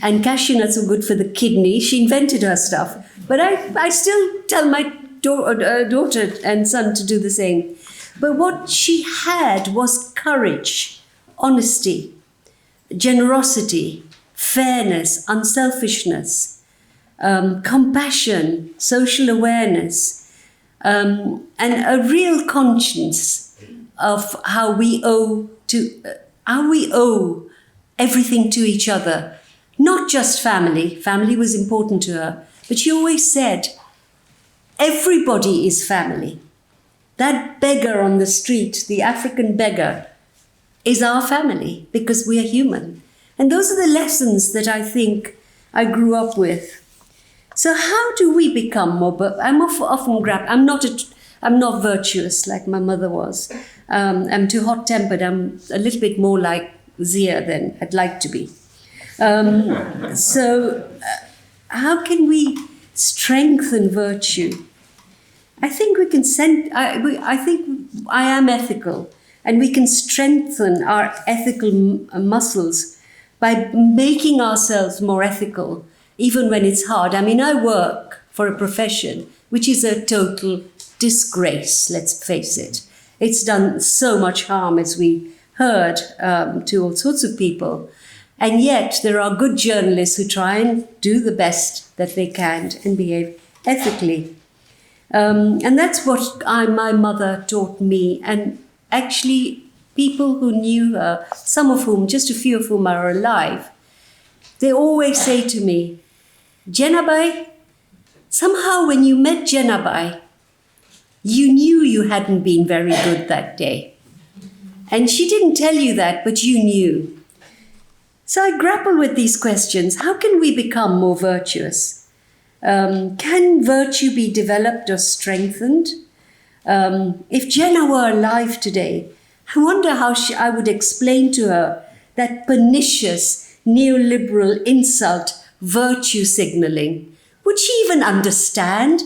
and cashew nuts were good for the kidney. She invented her stuff. But I still tell my daughter and son to do the same. But what she had was courage, honesty, generosity, fairness, unselfishness, compassion, social awareness, and a real conscience of how we owe everything to each other, Not just family. Family was important to her. But she always said, everybody is family. That beggar on the street, the African beggar, is our family because we are human. And those are the lessons that I think I grew up with. So how do we become more? I'm not virtuous like my mother was. I'm too hot-tempered. I'm a little bit more like Zia than I'd like to be. How can we strengthen virtue? I think we can I think I am ethical, and we can strengthen our ethical muscles by making ourselves more ethical, even when it's hard. I mean, I work for a profession which is a total disgrace, let's face it. It's done so much harm, as we heard, to all sorts of people. And yet there are good journalists who try and do the best that they can and behave ethically. And that's what my mother taught me. And actually, people who knew her, some of whom, just a few of whom are alive, they always say to me, Jenabai, somehow when you met Jenabai, you knew you hadn't been very good that day. And she didn't tell you that, but you knew. So I grapple with these questions. How can we become more virtuous? Can virtue be developed or strengthened? If Jenna were alive today, I wonder how I would explain to her that pernicious neoliberal insult, virtue signaling. Would she even understand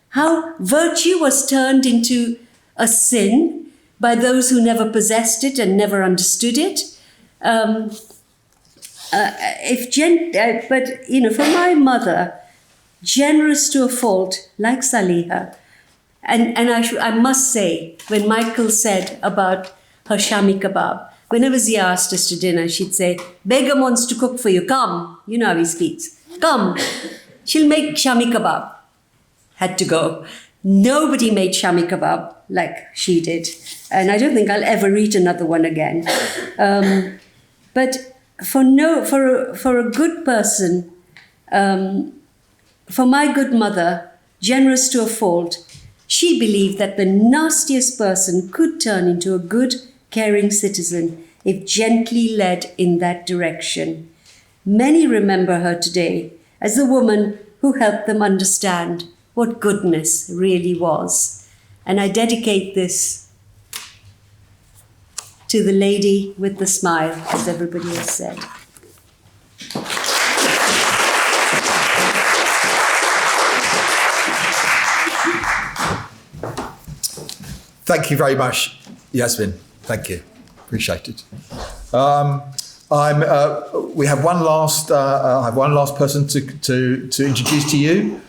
how virtue was turned into a sin by those who never possessed it and never understood it? But for my mother, generous to a fault, like Saliha, and I must say, when Michael said about her shami kebab, whenever Zia asked us to dinner, she'd say, Begum wants to cook for you, come. You know how he speaks. Come, she'll make shami kebab. Had to go. Nobody made shami kebab like she did. And I don't think I'll ever eat another one again. But for a good person, for my good mother, generous to a fault, she believed that the nastiest person could turn into a good, caring citizen if gently led in that direction. Many remember her today as the woman who helped them understand what goodness really was. And I dedicate this to the lady with the smile, as everybody has said. Thank you very much, Yasmin. Thank you. Appreciate it. We have one last. I have one last person to introduce to you,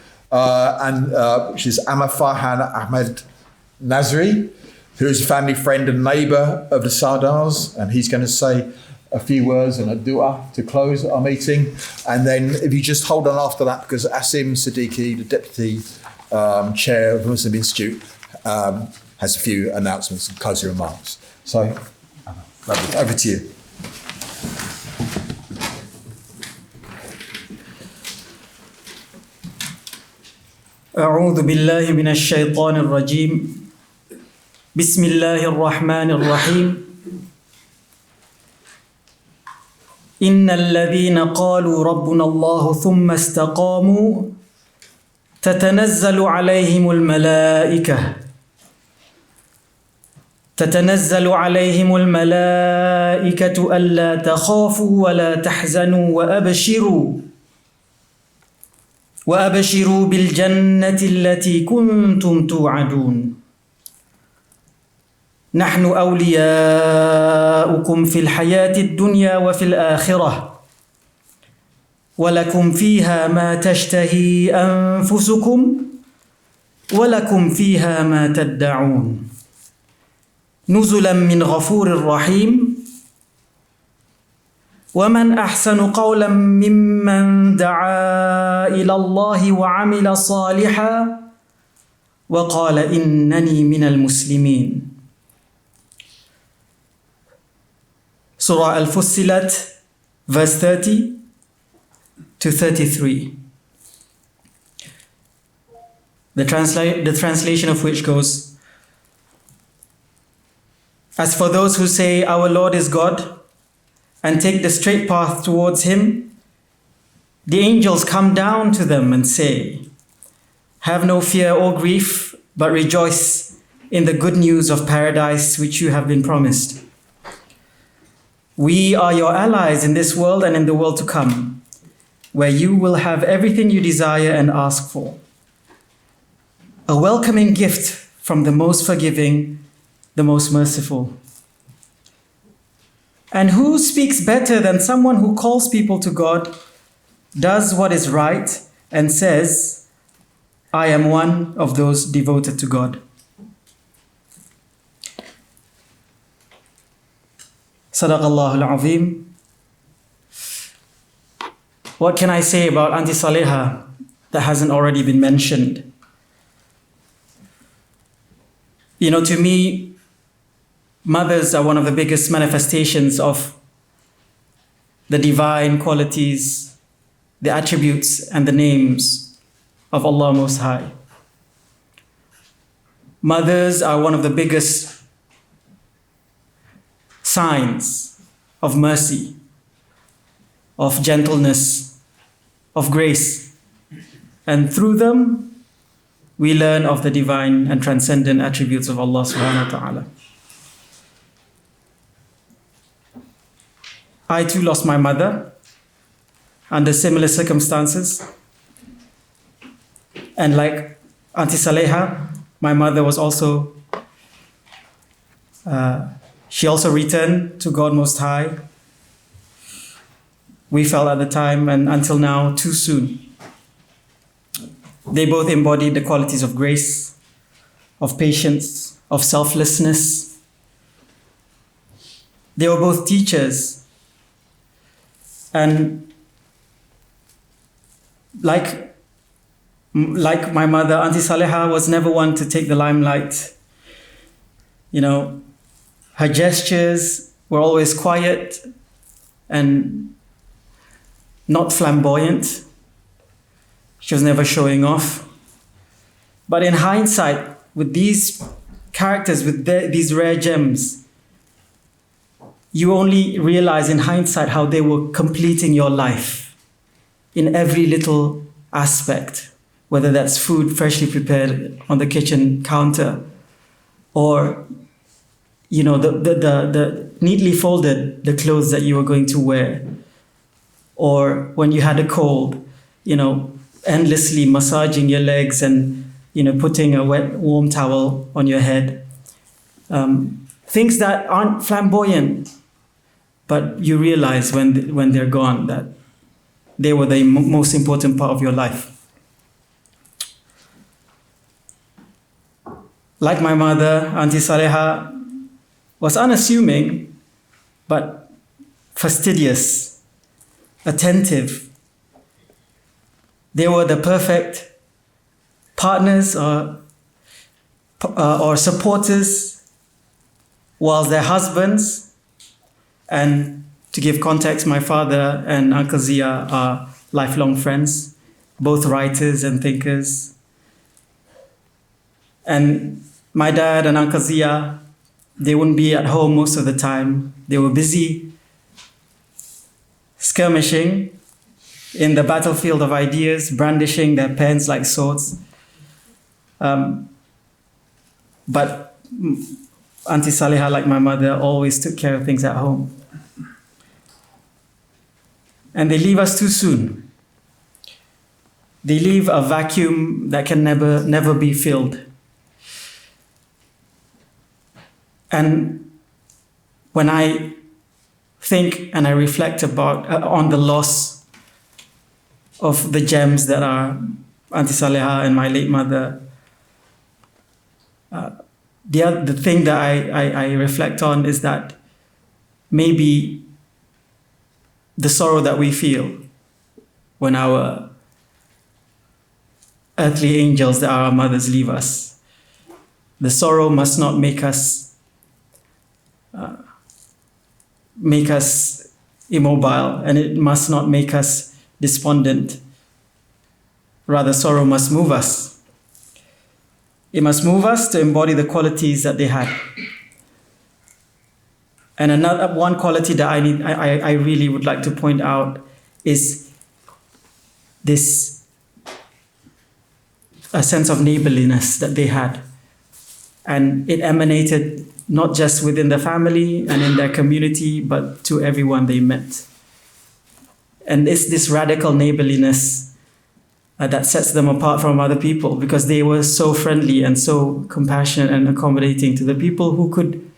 which is Amma Farhan Ahmed Nazri, who is a family friend and neighbour of the Sardars, and he's going to say a few words and a dua to close our meeting. And then if you just hold on after that, because Asim Siddiqui, the Deputy Chair of the Muslim Institute, has a few announcements and closing remarks. So, over to you. أعوذ بالله من الشيطان الرجيم بسم الله الرحمن الرحيم إن الذين قالوا ربنا الله ثم استقاموا تتنزل عليهم الملائكة ألا تخافوا ولا تحزنوا وأبشروا بالجنة التي كنتم توعدون نحن أولياؤكم في الحياة الدنيا وفي الآخرة ولكم فيها ما تشتهي أنفسكم ولكم فيها ما تدعون نزلا من غفور رحيم ومن أحسن قولا ممن دعا إلى الله وعمل صالحا وقال إنني من المسلمين. Surah Al-Fussilat, verse 30. to 33. The translation of which goes, "As for those who say, 'Our Lord is God,' and take the straight path towards Him, the angels come down to them and say, 'Have no fear or grief, but rejoice in the good news of paradise which you have been promised. We are your allies in this world and in the world to come, where you will have everything you desire and ask for. A welcoming gift from the most forgiving, the most merciful. And who speaks better than someone who calls people to God, does what is right, and says, 'I am one of those devoted to God.'" Sadaqallahu al-Azim. What can I say about Auntie Saliha that hasn't already been mentioned? You know, to me, mothers are one of the biggest manifestations of the divine qualities, the attributes, and the names of Allah Most High. Mothers are one of the biggest signs of mercy, of gentleness, of grace. And through them, we learn of the divine and transcendent attributes of Allah subhanahu wa ta'ala. I too lost my mother under similar circumstances. And like Auntie Saliha, my mother was also, she also returned to God Most High. We felt at the time and until now too soon. They both embodied the qualities of grace, of patience, of selflessness. They were both teachers. And like my mother, Auntie Saliha was never one to take the limelight. You know, her gestures were always quiet and not flamboyant. She was never showing off. But in hindsight, with these characters, with these rare gems, you only realize in hindsight how they were completing your life in every little aspect, whether that's food freshly prepared on the kitchen counter, or you know, the neatly folded the clothes that you were going to wear, or when you had a cold, you know, endlessly massaging your legs and, you know, putting a wet, warm towel on your head. Things that aren't flamboyant, but you realize when they're gone that they were the most important part of your life. Like my mother, Auntie Saliha was unassuming, but fastidious, attentive. They were the perfect partners or supporters, whilst their husbands, and to give context, my father and Uncle Zia are lifelong friends, both writers and thinkers. And my dad and Uncle Zia, they wouldn't be at home most of the time. They were busy skirmishing in the battlefield of ideas, brandishing their pens like swords. But Auntie Saliha, like my mother, always took care of things at home. And they leave us too soon. They leave a vacuum that can never be filled. And when I think and I reflect on the loss of the gems that are Auntie Saliha and my late mother, the thing that I reflect on is that maybe the sorrow that we feel when our earthly angels that are our mothers leave us, the sorrow must not make us immobile, and it must not make us despondent. Rather, sorrow must move us. It must move us to embody the qualities that they had. And another one quality that I really would like to point out is this a sense of neighborliness that they had. And it emanated not just within the family and in their community, but to everyone they met. And it's this radical neighborliness that sets them apart from other people, because they were so friendly and so compassionate and accommodating to the people who could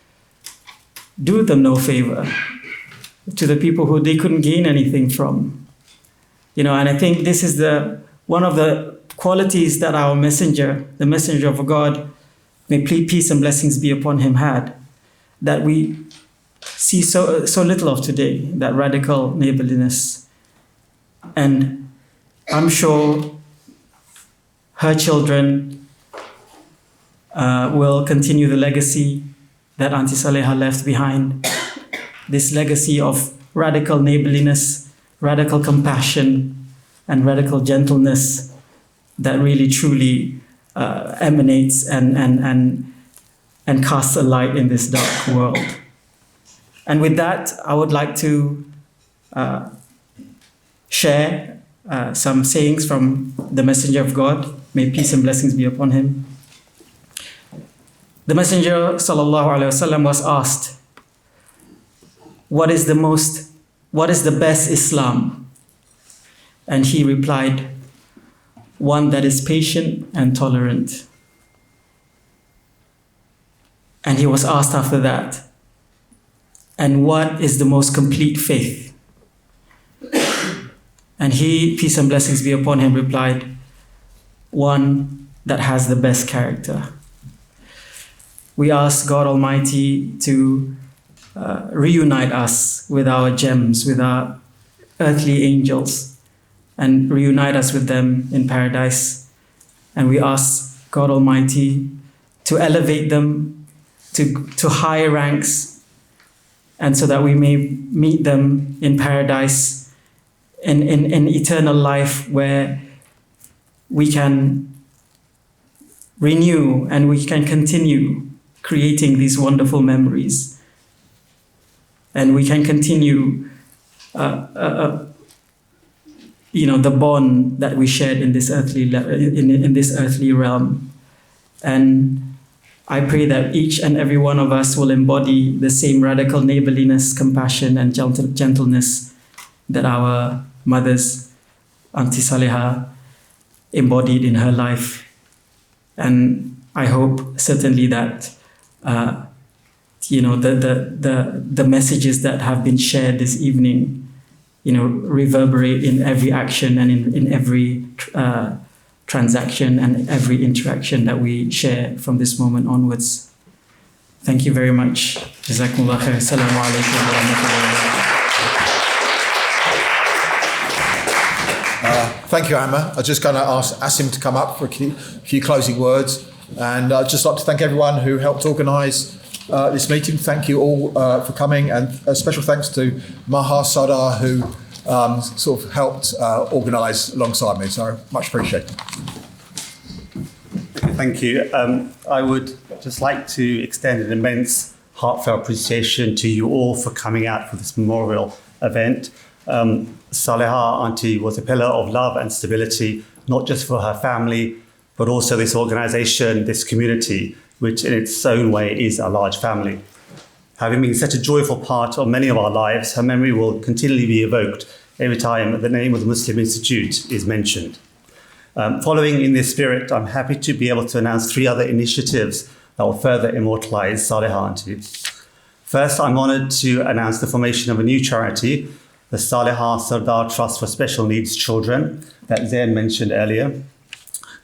do them no favor, to the people who they couldn't gain anything from. And I think this is one of the qualities that our messenger, the messenger of God, may peace and blessings be upon him, had, that we see so little of today, that radical neighborliness. And I'm sure her children will continue the legacy that Auntie Saliha left behind, this legacy of radical neighborliness, radical compassion, and radical gentleness that really truly emanates and casts a light in this dark world. And with that, I would like to share some sayings from the Messenger of God. May peace and blessings be upon him. The Messenger ﷺ was asked, what is the best Islam? And he replied, one that is patient and tolerant. And he was asked after that, and what is the most complete faith? And he, peace and blessings be upon him, replied, one that has the best character. We ask God Almighty to reunite us with our gems, with our earthly angels, and reunite us with them in paradise. And we ask God Almighty to elevate them to higher ranks, and so that we may meet them in paradise, in eternal life, where we can renew and we can continue creating these wonderful memories, and we can continue the bond that we shared in this earthly realm. And I pray that each and every one of us will embody the same radical neighborliness, compassion, and gentleness that our mother's, Auntie Saliha, embodied in her life. And I hope certainly that the messages that have been shared this evening, reverberate in every action and in every transaction and every interaction that we share from this moment onwards. Thank you very much. Jazakumullah khair. Assalamu alaikum wa rahmatullahi wa barakatuh. Thank you, Amma. I'm just going to ask Asim to come up for a few closing words. And I'd just like to thank everyone who helped organise this meeting. Thank you all for coming, and a special thanks to Saliha Sardar, who sort of helped organise alongside me. So much appreciated. Thank you. I would just like to extend an immense heartfelt appreciation to you all for coming out for this memorial event. Saliha Auntie was a pillar of love and stability, not just for her family, but also this organisation, this community, which in its own way is a large family. Having been such a joyful part of many of our lives, her memory will continually be evoked every time the name of the Muslim Institute is mentioned. Following in this spirit, I'm happy to be able to announce 3 other initiatives that will further immortalise Saliha Auntie. First, I'm honoured to announce the formation of a new charity, the Saliha Sardar Trust for Special Needs Children, that Zain mentioned earlier.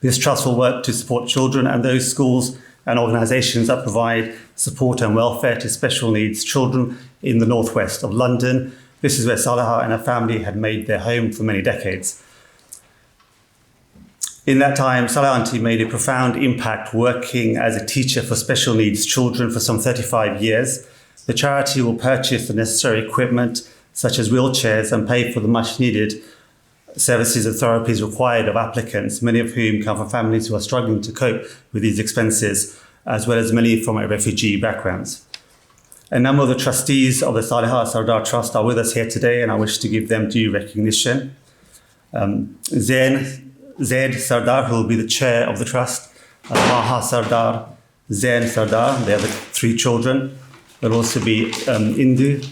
This trust will work to support children and those schools and organisations that provide support and welfare to special needs children in the northwest of London. This is where Saliha and her family had made their home for many decades. In that time, Saliha Auntie made a profound impact working as a teacher for special needs children for some 35 years. The charity will purchase the necessary equipment, such as wheelchairs, and pay for the much needed services and therapies required of applicants, many of whom come from families who are struggling to cope with these expenses, as well as many from refugee backgrounds. A number of the trustees of the Saliha Sardar Trust are with us here today, and I wish to give them due recognition. Zaid Sardar, who will be the chair of the trust, Maha Sardar, Zain Sardar, they are the three children. There'll also be Indu,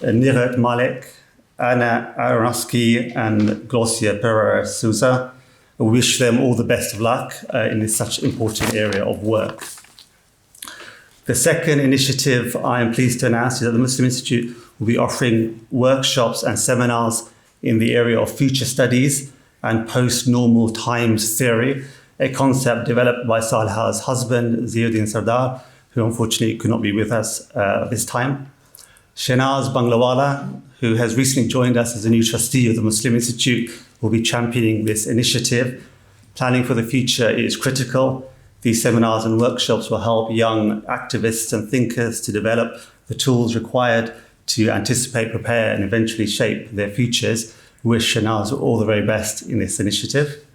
Nirat Malik, Anna Aronofsky, and Gloria Pereira Souza. We wish them all the best of luck in this such important area of work. The second initiative I am pleased to announce is that the Muslim Institute will be offering workshops and seminars in the area of future studies and post-normal times theory, a concept developed by Saliha's husband, Ziauddin Sardar, who unfortunately could not be with us this time. Shenaz Banglawala, who has recently joined us as a new trustee of the Muslim Institute, will be championing this initiative. Planning for the future is critical. These seminars and workshops will help young activists and thinkers to develop the tools required to anticipate, prepare, and eventually shape their futures. We wish Shenaz all the very best in this initiative.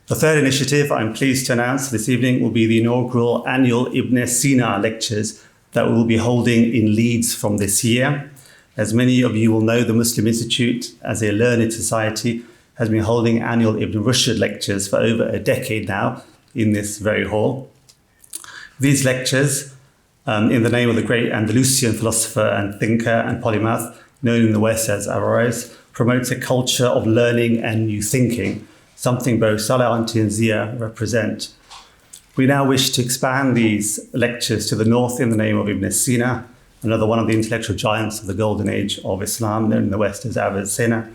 The third initiative I'm pleased to announce this evening will be the inaugural annual Ibn Sina lectures that we will be holding in Leeds from this year. As many of you will know, the Muslim Institute, as a learned society, has been holding annual Ibn Rushd lectures for over a decade now in this very hall. These lectures, in the name of the great Andalusian philosopher and thinker and polymath, known in the West as Averroes, promotes a culture of learning and new thinking, something both Salah Aunty and Zia represent. We now wish to expand these lectures to the north in the name of Ibn Sina, another one of the intellectual giants of the golden age of Islam, known in the West as Avicenna,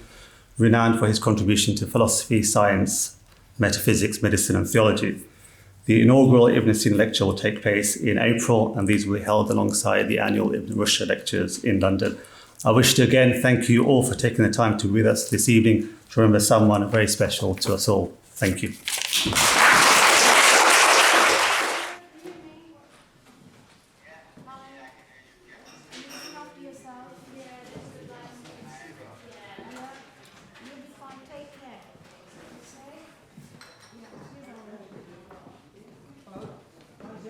renowned for his contribution to philosophy, science, metaphysics, medicine, and theology. The inaugural Ibn Sina lecture will take place in April, and these will be held alongside the annual Ibn Rushd lectures in London. I wish to again thank you all for taking the time to be with us this evening to remember someone very special to us all. Thank you.